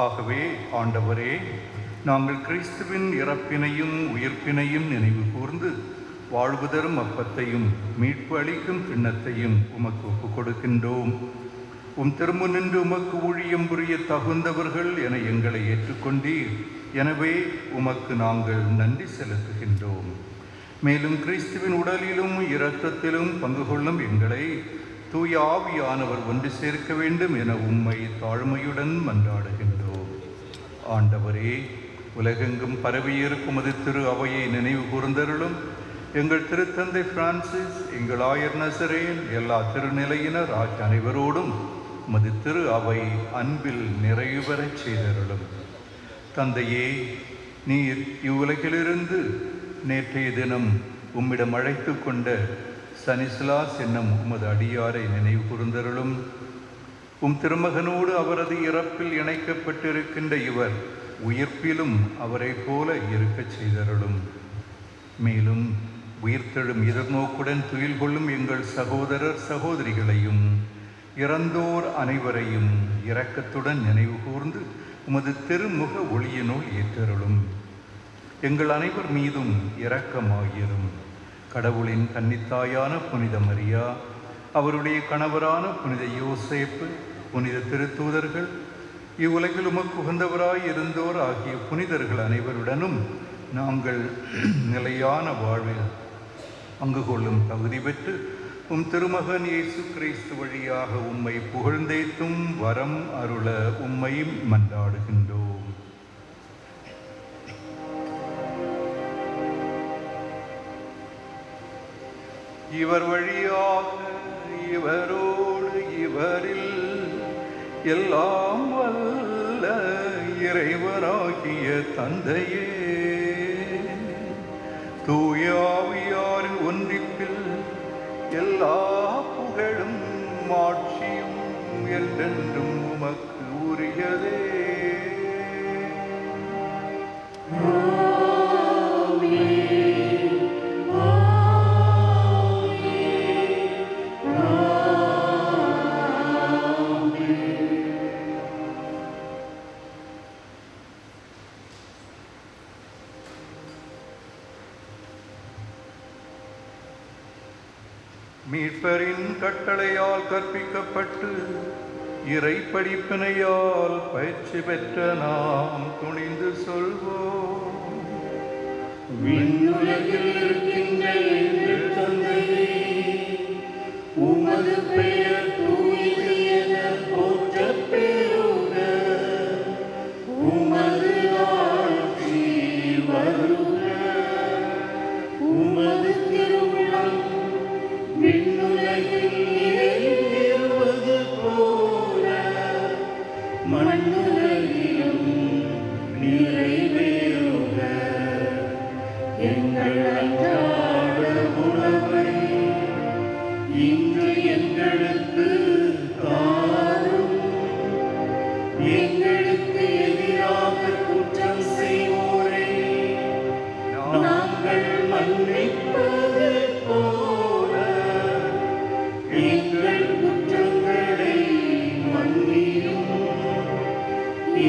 ஆகவே ஆண்டவரே, நாங்கள் கிறிஸ்துவின் இறப்பினையும் உயிர்ப்பினையும் நினைவு கூர்ந்து வாழ்வு தரும் அப்பத்தையும் மீட்பு அளிக்கும் கிண்ணத்தையும் உமக்கு ஒப்புக் கொடுக்கின்றோம். உம் திருமுன்னின்று உமக்கு ஊழியம் புரிய தகுந்தவர்கள் என எங்களை ஏற்றுக்கொண்டீர். எனவே உமக்கு நாங்கள் நன்றி செலுத்துகின்றோம். மேலும் கிறிஸ்துவின் உடலிலும் இரத்தத்திலும் பங்கு கொள்ளும் எங்களை தூய ஆவியானவர் ஒன்று சேர்க்க வேண்டும் என உம்மை தாழ்மையுடன் மன்றாடுகின்றோம். ஆண்டவரே, உலகெங்கும் பரவியிருக்கும் அது திரு அவையை நினைவு கூர்ந்தருளும். எங்கள் திருத்தந்தை பிரான்சிஸ், எங்கள் ஆயர் நசரேன், எல்லா திருநிலையினர் ஆகிய அனைவரோடும் உமது திரு அவை அன்பில் நிறைவு பெறச் செய்தருளும். தந்தையே, நீர் இவ்வுலகிலிருந்து நேற்றைய தினம் உம்மிடம் அழைத்து கொண்ட சனிஸ்லாஸ் என்னும் உமது அடியாரை நினைவு கூர்ந்தருளும். உம் திருமகனோடு அவரது இறப்பில் இணைக்கப்பட்டிருக்கின்ற இவர் உயிர்ப்பிலும் அவரை போல இருக்கச் செய்தருளும். மேலும் உயிர்த்தெழும் எதிர்நோக்குடன் துயில் கொள்ளும் எங்கள் சகோதரர் சகோதரிகளையும் இறந்தோர் அனைவரையும் இரக்கத்துடன் நினைவு கூர்ந்து உமது திருமுக ஒளியினுள் ஏற்றருளும். எங்கள் அனைவர் மீதும் இரக்கமாயிரும். கடவுளின் கன்னித்தாயான புனித மரியா, அவருடைய கணவரான புனித யோசேப்பு, புனித திருத்தூதர்கள், இவ்வுலகில் உமக்கு உகந்தவராய் இருந்தோர் ஆகிய புனிதர்கள் அனைவருடனும் நாங்கள் நிலையான வாழ்வில் பங்கு கொள்ளும் தகுதி பெற்று உம் திருமகன் இயேசு கிறிஸ்து வழியாக உம்மை புகழ்ந்தேத்தும் வரம் அருள உம்மை மன்றாடுகின்றோம். இவர் வழியாக, இவரோடு, இவரில் எல்லாம் வல்ல இறைவனாகிய தந்தையே, தூய ஆவியாரின் ஒன்றிப்பில் எல்லா புகழும் மாட்சியும் என்றென்றும் உமக்கு உரியதே. மீட்பரின் கட்டளையால் கற்பிக்கப்பட்டு இறை படிப்பினையால் பயிற்சி பெற்ற நாம் துணிந்து சொல்வோம். விண்ணுலகில் இருக்கின்ற எங்கள் தந்தையே, உமது பெயர் தூயது என போற்றப் பெறுக. உமது ஆட்சி வருக. உமது திருவுளம் விண்ணுலகில் நிறைவேறுவது போல மண்ணுலகிலும் நிறைவேறுக. எங்கள் அன்றாட உணவை இன்று எங்களுக்கு தாரும். எங்களுக்கு எதிராக குற்றம் செய்வோரை நாங்கள் மன்னிப்பது போல எங்கள் குற்றங்களை மன்னியும்.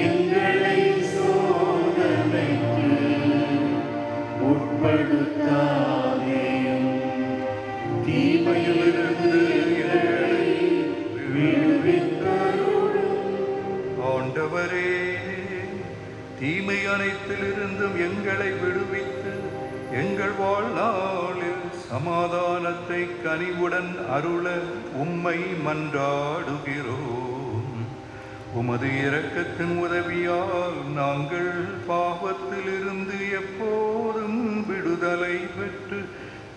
எங்களை சோதனைக்கு உட்படுத்தாதேயும், தீமையிலிருந்து எங்களை விடுவித்தருளும். ஆண்டவரே, தீமை அனைத்திலிருந்தும் எங்களை விடுவித்து எங்கள் வாழ்நாளில் சமாதானத்தை கனிவுடன் அருள உம்மை மன்றாடுகிறோம். உமது இரக்கத்தின் உதவியால் நாங்கள் பாவத்திலிருந்து எப்போதும் விடுதலை பெற்று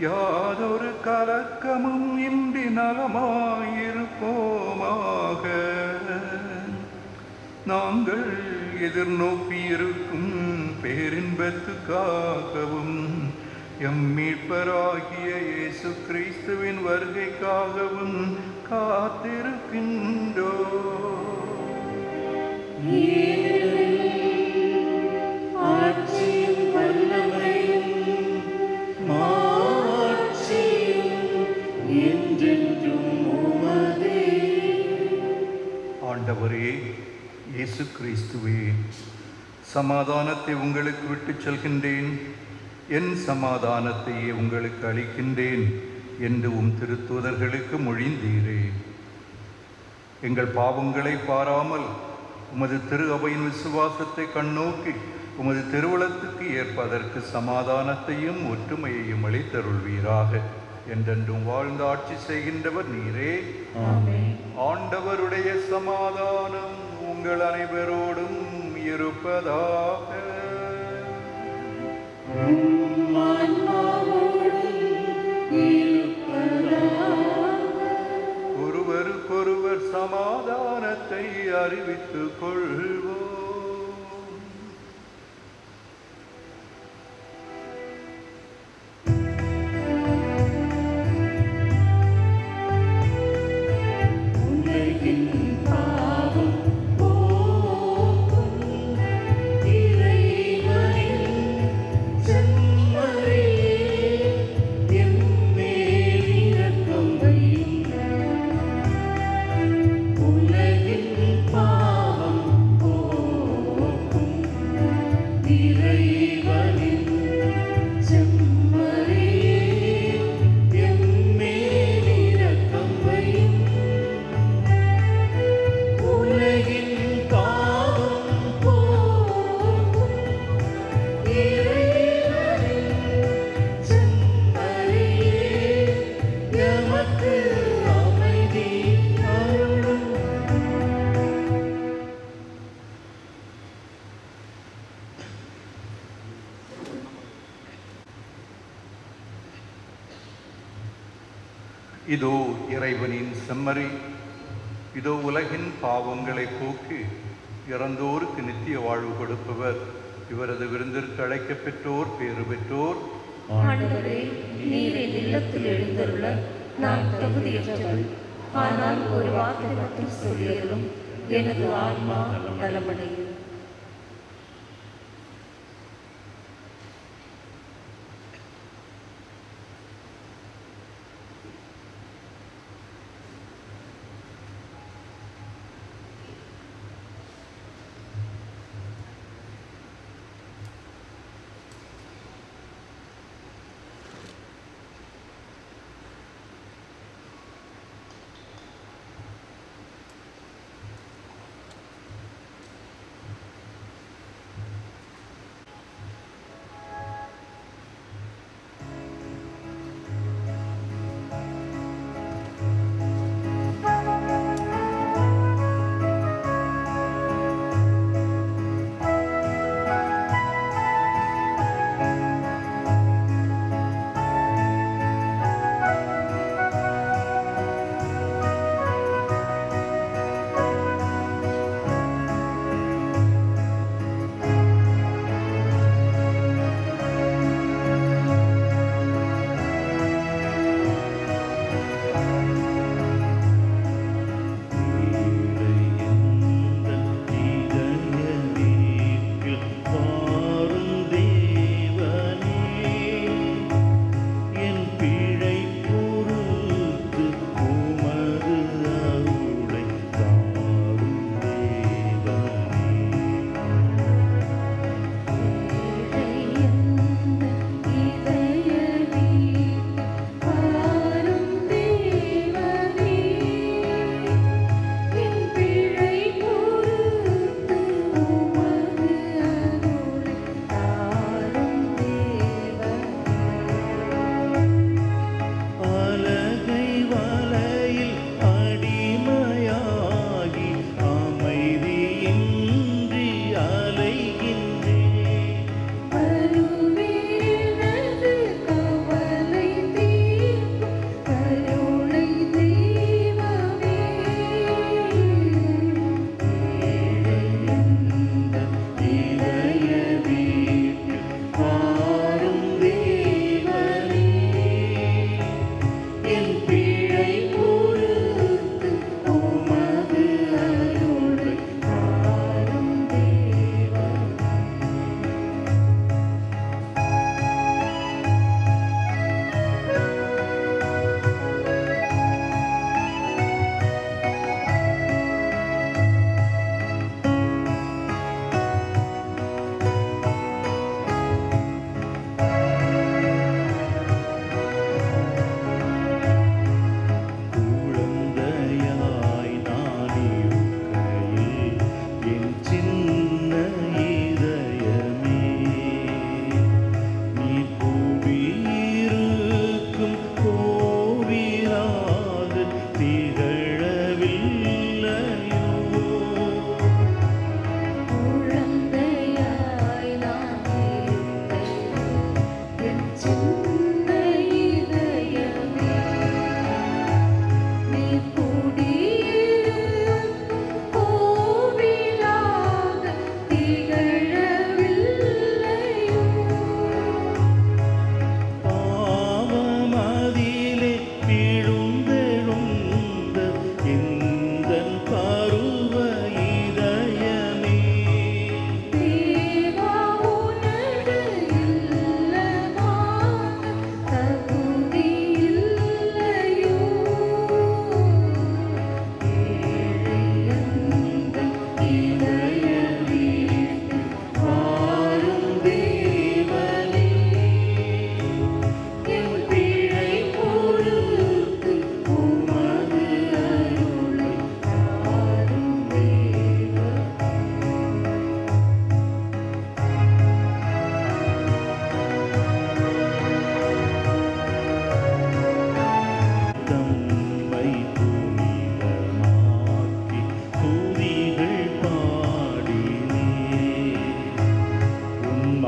யாதொரு கலக்கமும் இன்றி நலமாயிருப்போமாக. நாங்கள் எதிர்நோக்கியிருக்கும் பேரின்பத்துக்காகவும் எம் மீட்பராகிய இயேசு கிறிஸ்துவின் வருகைக்காகவும் காத்திருக்கின்றோம். ஆட்சியும் வல்லமையும் மாட்சியும் என்றென்றும் உமதே. ஆண்டவரே இயேசு கிறிஸ்துவே, சமாதானத்தை உங்களுக்கு விட்டுச் செல்கின்றேன், என் சமாதானத்தையே உங்களுக்கு அளிக்கின்றேன் என்று உம் திருத்தூதர்களுக்கு மொழிந்தீரே. எங்கள் பாவங்களை பாராமல் உமது திரு அவையின் விசுவாசத்தை கண்ணோக்கி உமது திருவுளத்துக்கு ஏற்பதற்கு சமாதானத்தையும் ஒற்றுமையையும் அளித்தருள்வீராக. என்றென்றும் வாழ்ந்து ஆட்சி செய்கின்றவர் நீரே. ஆண்டவருடைய சமாதானம் உங்கள் அனைவரோடும் இருப்பதாக. ஒருவருக்கொருவர் சமாதானத்தை அறிவித்துக் கொள்வோம். இதோ இறைவனின் செம்மறி, இதோ உலகின் பாவங்களை போக்கி இறந்தோருக்கு நித்திய வாழ்வு கொடுப்பவர். இவரது விருந்திற்கு அழைக்கப் பெற்றோர் பேறு பெற்றோர். ஆண்டவரே, நீர் என் இல்லத்தில் எழுந்தருள நான் தகுதியற்றவள். ஆனால் ஒரு வார்த்தை மட்டும் சொல்லியருளும், எனது ஆன்மா நலமடையும்.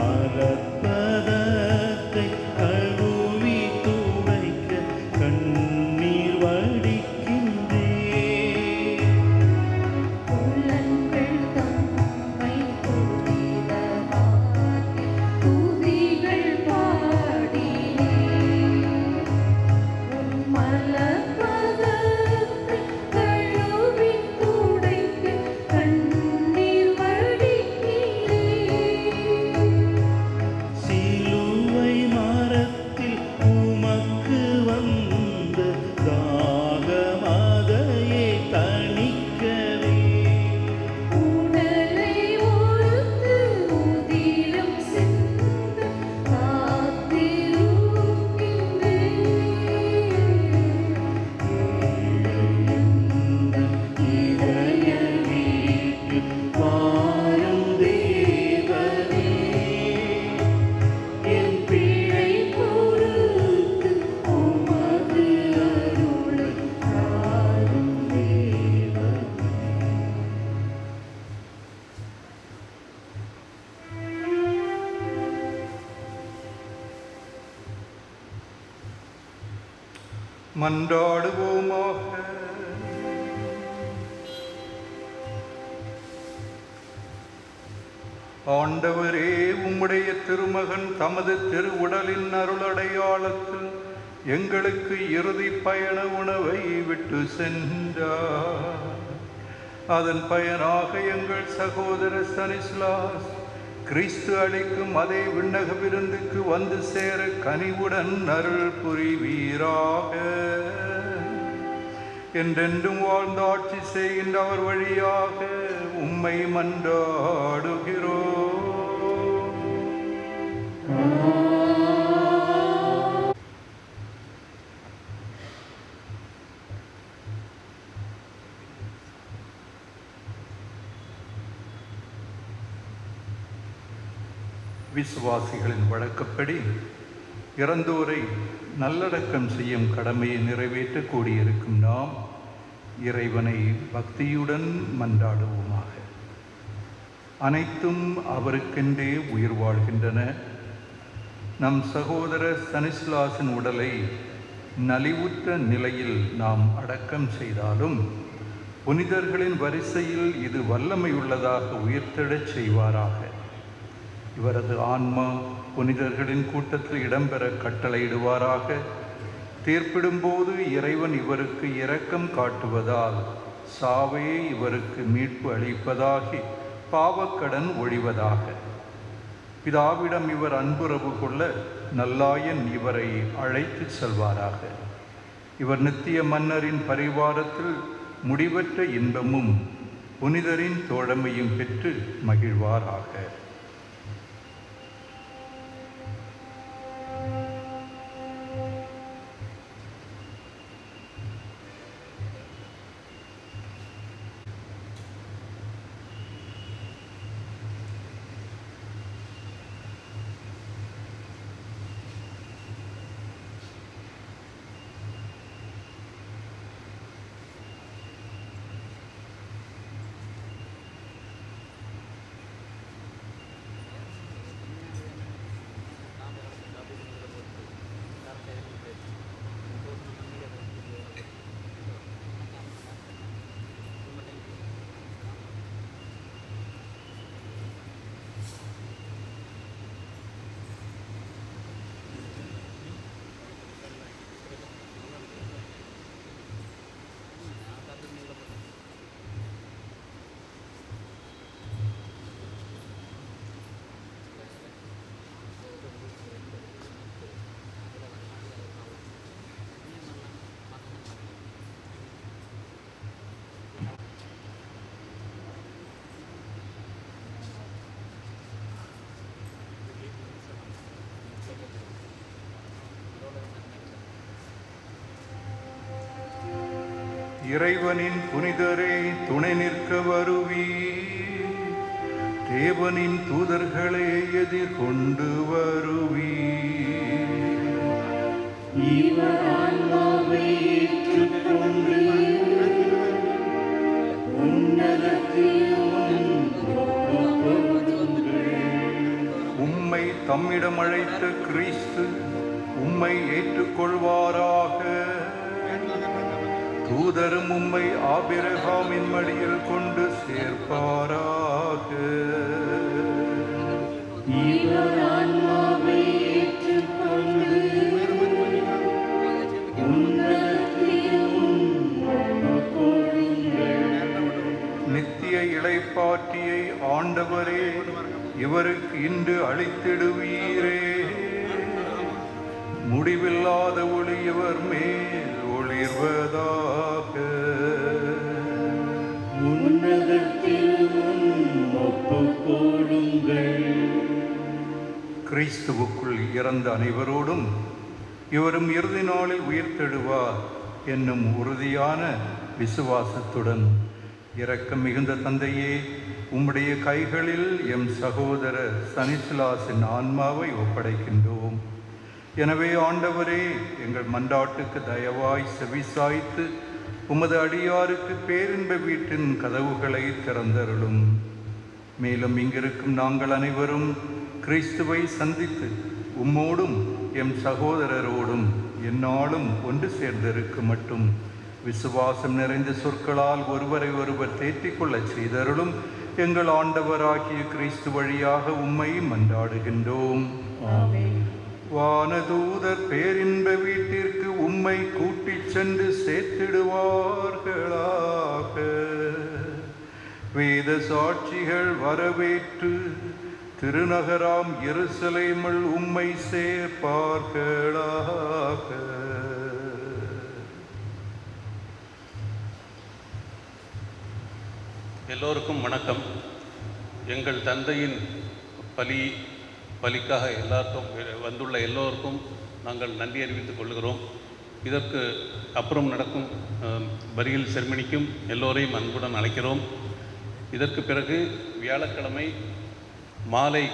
மலப்பதத்தை கழுவி துடைக்க கண்ணீர் வடிக்கின்றேன். உள்ளங்கள் தம்மை துதிதமாக்கி துதிகள் பாடினேன். உன் மலப்பதத்தை கழுவி துடைக்க கண்ணீர் வடிக்கின்றேன். சிலுவை மரத்தில் உமக்கு வந்த தாகமதையே தணிக்கவே உடலை ஒருத்து உதிரம் சிந்த காத்திருக்கின்றேன். இதய வீட்டில் வாழும் தேவனே, என் பிழை பொறுத்து உமது அருளை தாரும் தேவனே. மன்றாடுவோமாக. ஆண்டவரே, உம்முடைய திருமகன் தமது திருவுடலின் அருளடையாளத்தில் எங்களுக்கு இறுதி பயண உணவை விட்டு சென்றார். அதன் பயனாக எங்கள் சகோதர ஸ்தானிஸ்லாஸ் கிறிஸ்து அளிக்கும் அதே விண்ணக விருந்துக்கு வந்து சேர கனிவுடன் அருள் புரிவீராக. என்றென்றும் வாழ்ந்து ஆட்சி செய்கின்ற அவர் வழியாக உம்மை மன்றாடுகிறோம். விசுவாசிகளின் வழக்கப்படி இறந்தோரை நல்லடக்கம் செய்யும் கடமையை நிறைவேற்ற கூடியிருக்கும் நாம் இறைவனை பக்தியுடன் மன்றாடுவோமாக. அனைத்தும் அவருக்கென்றே உயிர் வாழ்கின்றன. நம் சகோதர ஸ்தானிஸ்லாஸின் உடலை நலிவுற்ற நிலையில் நாம் அடக்கம் செய்தாலும் புனிதர்களின் வரிசையில் இது வல்லமையுள்ளதாக உயிர்த்தெழச் செய்வாராக. இவரது ஆன்மா புனிதர்களின் கூட்டத்தில் இடம்பெற கட்டளையிடுவாராக. தீர்ப்பிடும்போது இறைவன் இவருக்கு இரக்கம் காட்டுவதால் சாவே இவருக்கு மீட்பு அளிப்பதாகி பாவக்கடன் ஒழிவதாக. பிதாவிடம் இவர் அன்புறவு கொள்ள நல்லாயன் இவரை அழைத்து செல்வாராக. இவர் நித்திய மன்னரின் பரிவாரத்தில் முடிவற்ற இன்பமும் புனிதரின் தோழமையும் பெற்று மகிழ்வாராக. இறைவனின் புனிதரே, துணை நிற்க வருவீர். தேவனின் தூதர்களே, எதிர்கொண்டு வருவீர். இவர் ஆன்மாவை ஏற்றுக்கொண்டு உன்னதத்தில் ஒப்புக்கொடுங்கள். உம்மை தம்மிடம் அழைத்த கிறிஸ்து உம்மை ஏற்றுக்கொள்வாராக. தூதரும் உம்மை ஆபிரகாமின் மடியில் கொண்டு சேர்ப்பாராக. இவர் ஆன்மாவை ஏற்றுக்கொண்டு நித்திய இளைப்பாற்றியை ஆண்டவரே இவருக்கு இன்று அளித்திடுவீரே. முடிவில்லாத ஒளி இவர் மேல் ஒளிர்வதாக. கிறிஸ்துவுக்குள் இறந்த அனைவரோடும் இவரும் இறுதி நாளில் உயிர்த்தெழுவார் என்னும் உறுதியான விசுவாசத்துடன் இரக்கம் மிகுந்த தந்தையே, உம்முடைய கைகளில் எம் சகோதரர் சனிசிலாசின் ஆன்மாவை ஒப்படைக்கின்றோம். எனவே ஆண்டவரே, எங்கள் மன்றாட்டுக்கு தயவாய் செவிசாய்த்து உமது அடியாருக்கு பேரின்ப வீட்டின் கதவுகளை திறந்தருளும். மேலும் இங்கிருக்கும் நாங்கள் அனைவரும் கிறிஸ்துவை சந்தித்து உம்மோடும் எம் சகோதரரோடும் எந்நாளும் ஒன்று சேர்ந்திருக்க மட்டும் விசுவாசம் நிறைந்த சொற்களால் ஒருவரை ஒருவர் தேற்றிக்கொள்ளச் செய்தருளும். எங்கள் ஆண்டவராகிய கிறிஸ்து வழியாக உம்மை மன்றாடுகின்றோம். வானதூதர் பேரின்ப வீட்டிற்கு உம்மை கூட்டிச் சென்று சேர்த்திடுவார்களாக. வேத சாட்சிகள் வரவேற்று திருநகராம் எருசலேமில் உம்மை சேர்ப்பார்களாக. எல்லோருக்கும் வணக்கம். எங்கள் தந்தையின் பலிக்காக எல்லாருக்கும் வந்துள்ள எல்லோருக்கும் நாங்கள் நன்றி அறிவித்துக் கொள்கிறோம். இதற்கு அப்புறம் நடக்கும் பரியல் செர்மனிக்கும் எல்லோரையும் அன்புடன் அழைக்கிறோம். இதற்கு பிறகு வியாழக்கிழமை மாலை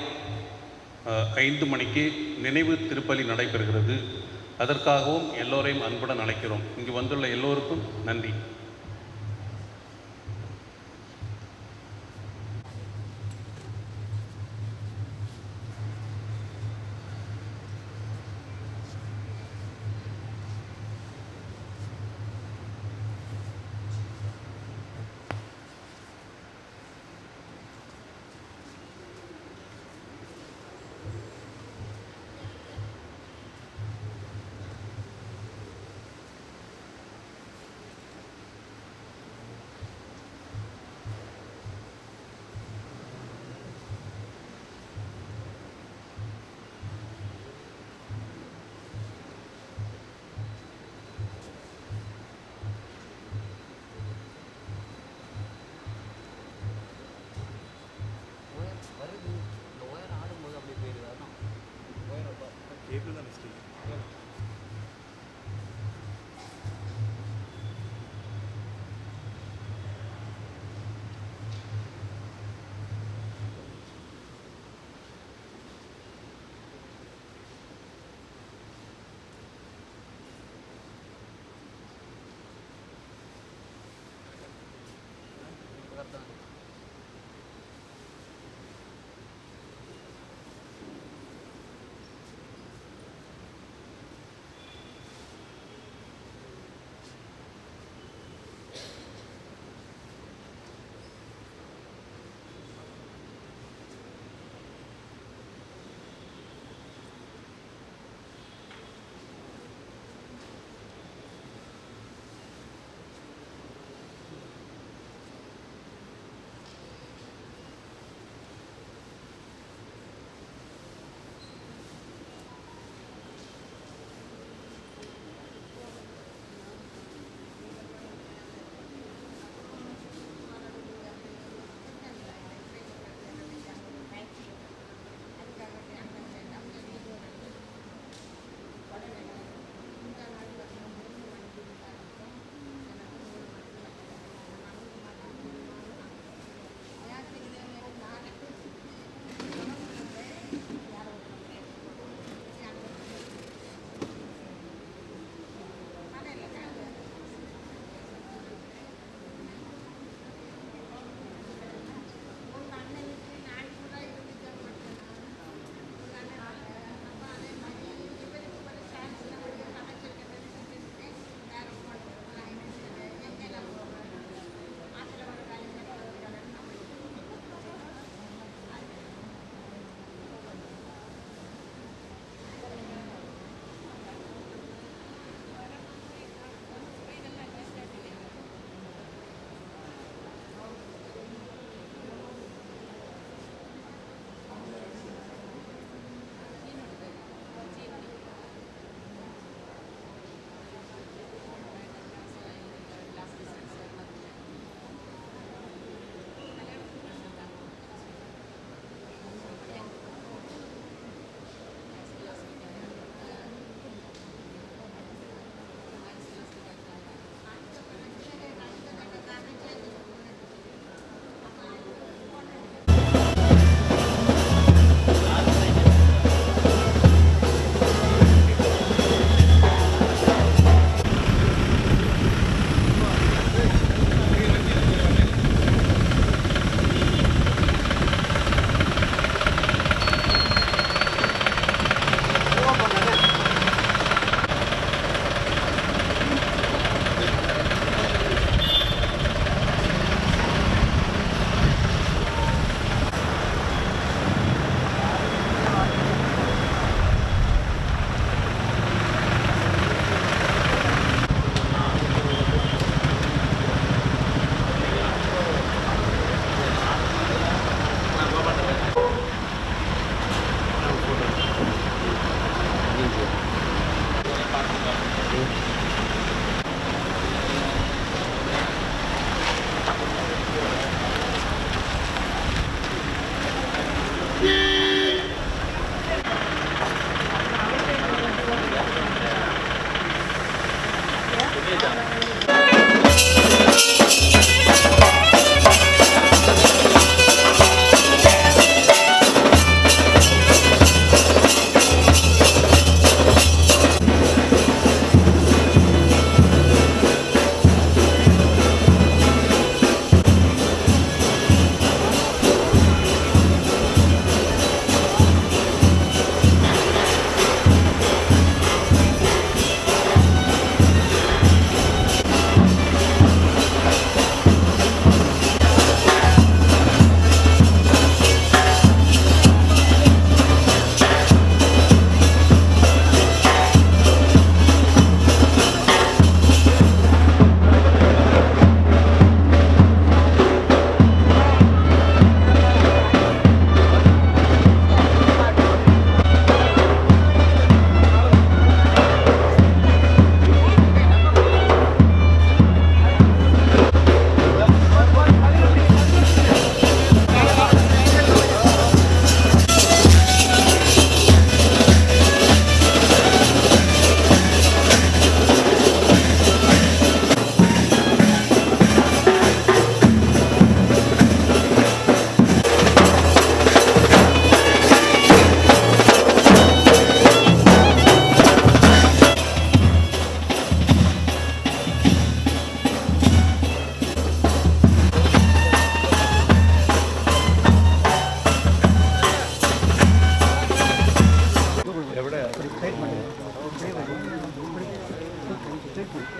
5 மணிக்கு நினைவு திருப்பலி நடைபெறுகிறது. அதற்காகவும் எல்லோரையும் அன்புடன் அழைக்கிறோம். இங்கு வந்துள்ள எல்லோருக்கும் நன்றி.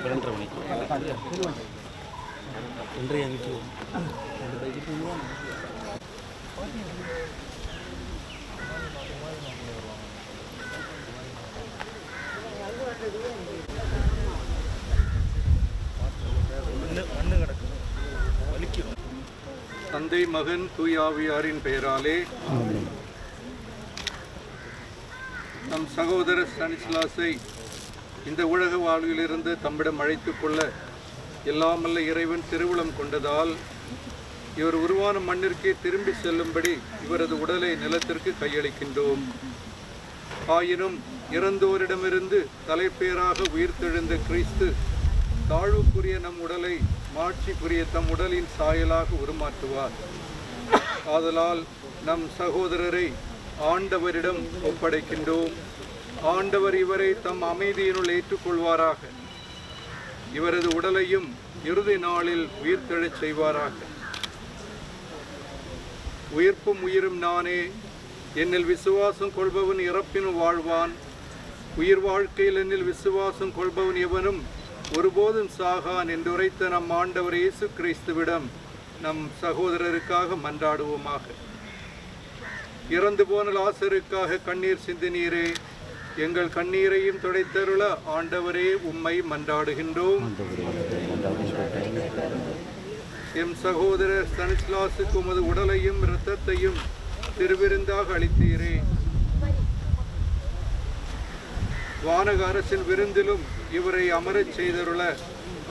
2:30 மணிக்கு 2:30 ஆகிட்டு தந்தை மகன் தூயாவியாரின் பெயராலே நம் சகோதர ஸ்டானிஸ்லாஸை இந்த உலக வாழ்விலிருந்து தம்மிடம் அழைத்துக் கொள்ள எல்லாமல்ல இறைவன் திருவுளம் கொண்டதால் இவர் உருவான மண்ணிற்கே திரும்பி செல்லும்படி இவரது உடலை நிலத்திற்கு கையளிக்கின்றோம். ஆயினும் இறந்தோரிடமிருந்து தலைப்பேராக உயிர்த்தெழுந்த கிறிஸ்து தாழ்வுக்குரிய நம் உடலை மாட்சிக்குரிய தம் உடலின் சாயலாக உருமாற்றுவார். ஆதலால் நம் சகோதரரை ஆண்டவரிடம் ஒப்படைக்கின்றோம். ஆண்டவர் இவரை தம் அமைதியினுள் ஏற்றுக்கொள்வாராக. இவரது உடலையும் இறுதி நாளில் உயிர்த்தெழச் செய்வாராக. உயிர்ப்பும் உயிரும் நானே, என்னில் விசுவாசம் கொள்பவன் இறப்பினும் வாழ்வான். உயிர் வாழ்க்கையில் என்னில் விசுவாசம் கொள்பவன் எவனும் ஒருபோதும் சாகான் என்று உரைத்த நம் ஆண்டவர் இயேசு கிறிஸ்துவிடம் நம் சகோதரருக்காக மன்றாடுவோமாக. இறந்து போன லாசருக்காக கண்ணீர் சிந்தினீரே, எங்கள் கண்ணீரையும் துடைத்தருள ஆண்டவரே உம்மை மன்றாடுகின்றோம். எம் சகோதரர் ஸ்டானிஸ்லாஸுக்கு உமது உடலையும் இரத்தத்தையும் திருவிருந்தாக அளித்தீரே. வானக அரசின் விருந்திலும் இவரை அமரச் செய்தருள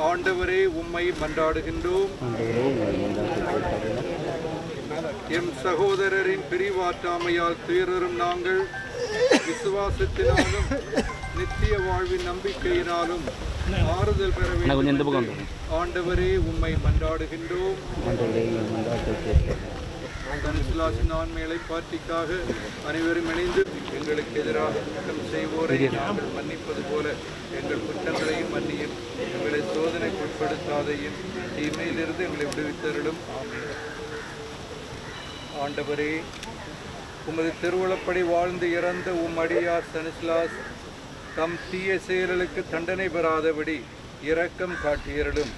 ஆண்டவரே உம்மை மன்றாடுகின்றோம். எம் சகோதரரின் பிரிவாற்றாமையால் துயரும் நாங்கள் விசுவாசத்தினாலும் நித்திய வாழ்வின் நம்பிக்கையினாலும் ஆறுதல் பெற வேண்டும். ஆண்டவரே உம்மை மன்றாடுகின்றோம். ஸ்டானிஸ்லாஸின் ஆண்மையை பாட்டிக்காக அனைவரும் இணைந்து எங்களுக்கு எதிராக குற்றம் செய்வோரை நாங்கள் மன்னிப்பது போல எங்கள் குற்றங்களையும் மன்னியும், எங்களை சோதனைக்கு உட்படுத்தாதையும், தீமையிலிருந்து எங்களை விடுவித்தருளும். ஆண்டவரே, உமது திருவுளப்படி வாழ்ந்து இறந்த உம் அடியார் ஸ்டானிஸ்லாஸ் தம் தீய செயல்களுக்கு தண்டனை பெறாதபடி இரக்கம் காட்டியருளும்.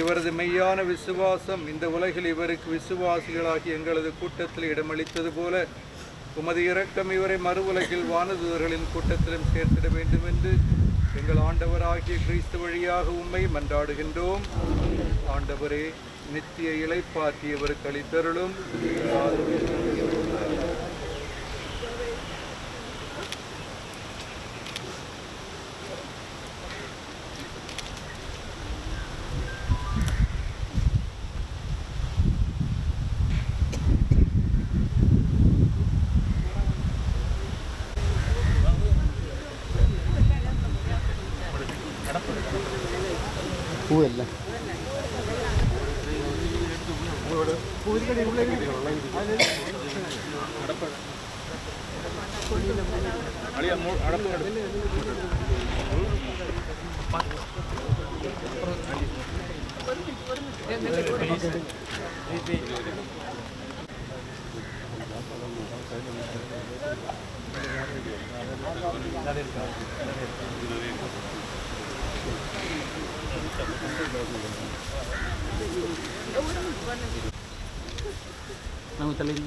இவரது மெய்யான விசுவாசம் இந்த உலகில் இவருக்கு விசுவாசிகளாகி எங்களது கூட்டத்தில் இடமளித்தது போல உமது இரக்கம் இவரை மறு உலகில் வானதூதர்களின் கூட்டத்திலும் சேர்த்திட வேண்டும் என்று எங்கள் ஆண்டவராகிய கிறிஸ்து வழியாக உம்மை மன்றாடுகின்றோம். ஆண்டவரே, நித்திய இளைப்பாற்றி இவருக்கு அளித்தருளும். பூவல்ல Nang talin.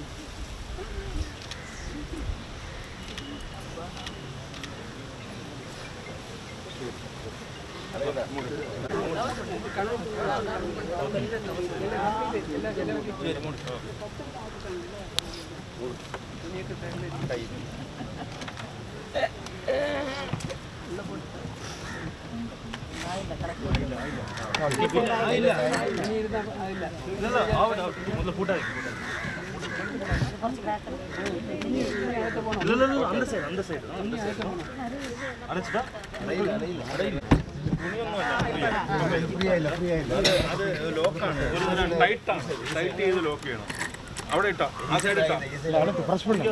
ടൈറ്റ് ചെയ്ത് ലോക്ക് ചെയ്യണം. അവിടെ ഇട്ടോ, ആ സൈഡ് ഇട്ടോ.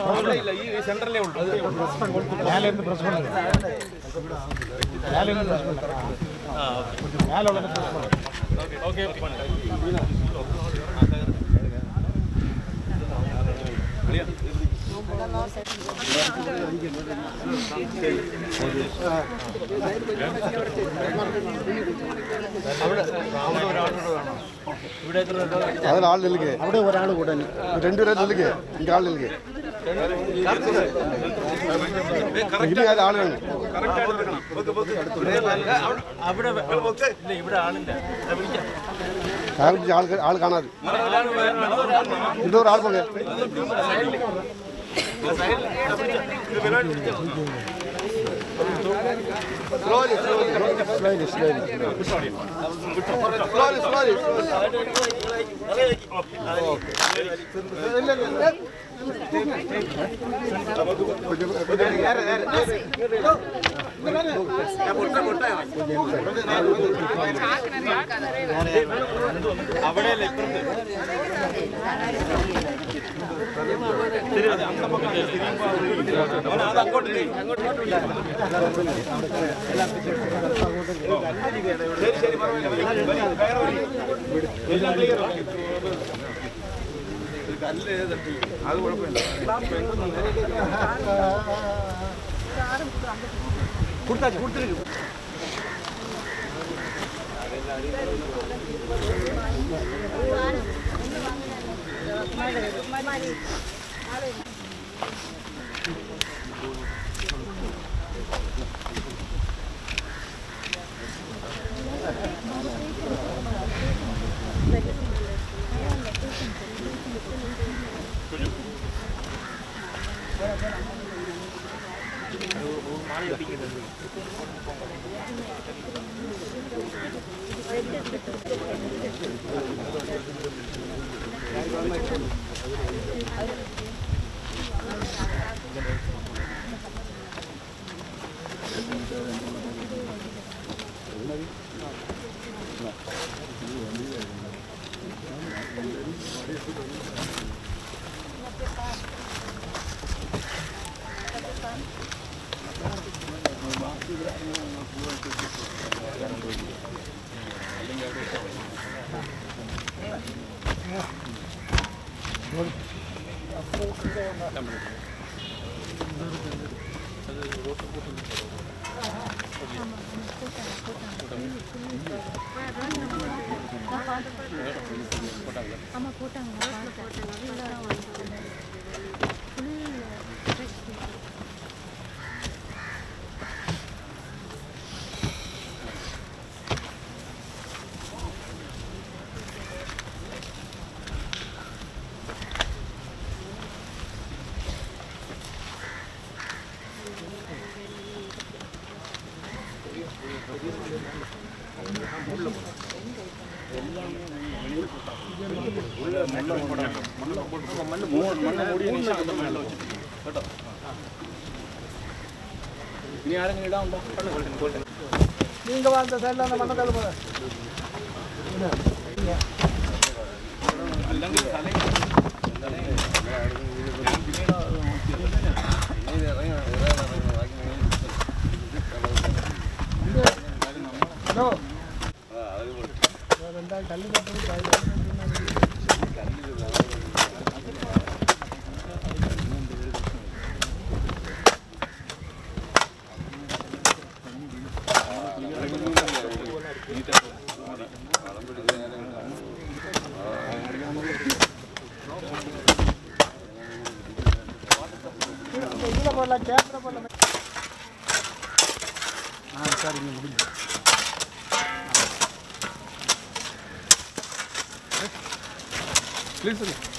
അവിടെ ഇല്ല, ഈ സെന്ററിലേ ഉള്ളൂ. ഓക്കെ അതിൽ ആൾ നിൽക്കേ അവിടെ ഒരാൾ കൂടെ രണ്ടുപേരെ നിൽക്കേ ഇങ്ങ ആൾ നിൽക്കേ ഇനി ആളാണ് ആൾ കാണാതെ എന്തോ ആൾ പോകെ slowly. അത് കുഴപ്പമില്ല കൊടുത്തിരിക്കും ഇനി ആരെങ്കിലും ഇടാണ്ടോ നീങ്ക വാങ്ങ സൈഡിലാണ് മണ്ണക്കാൽ പോലെ അല്ലെങ്കിൽ Please.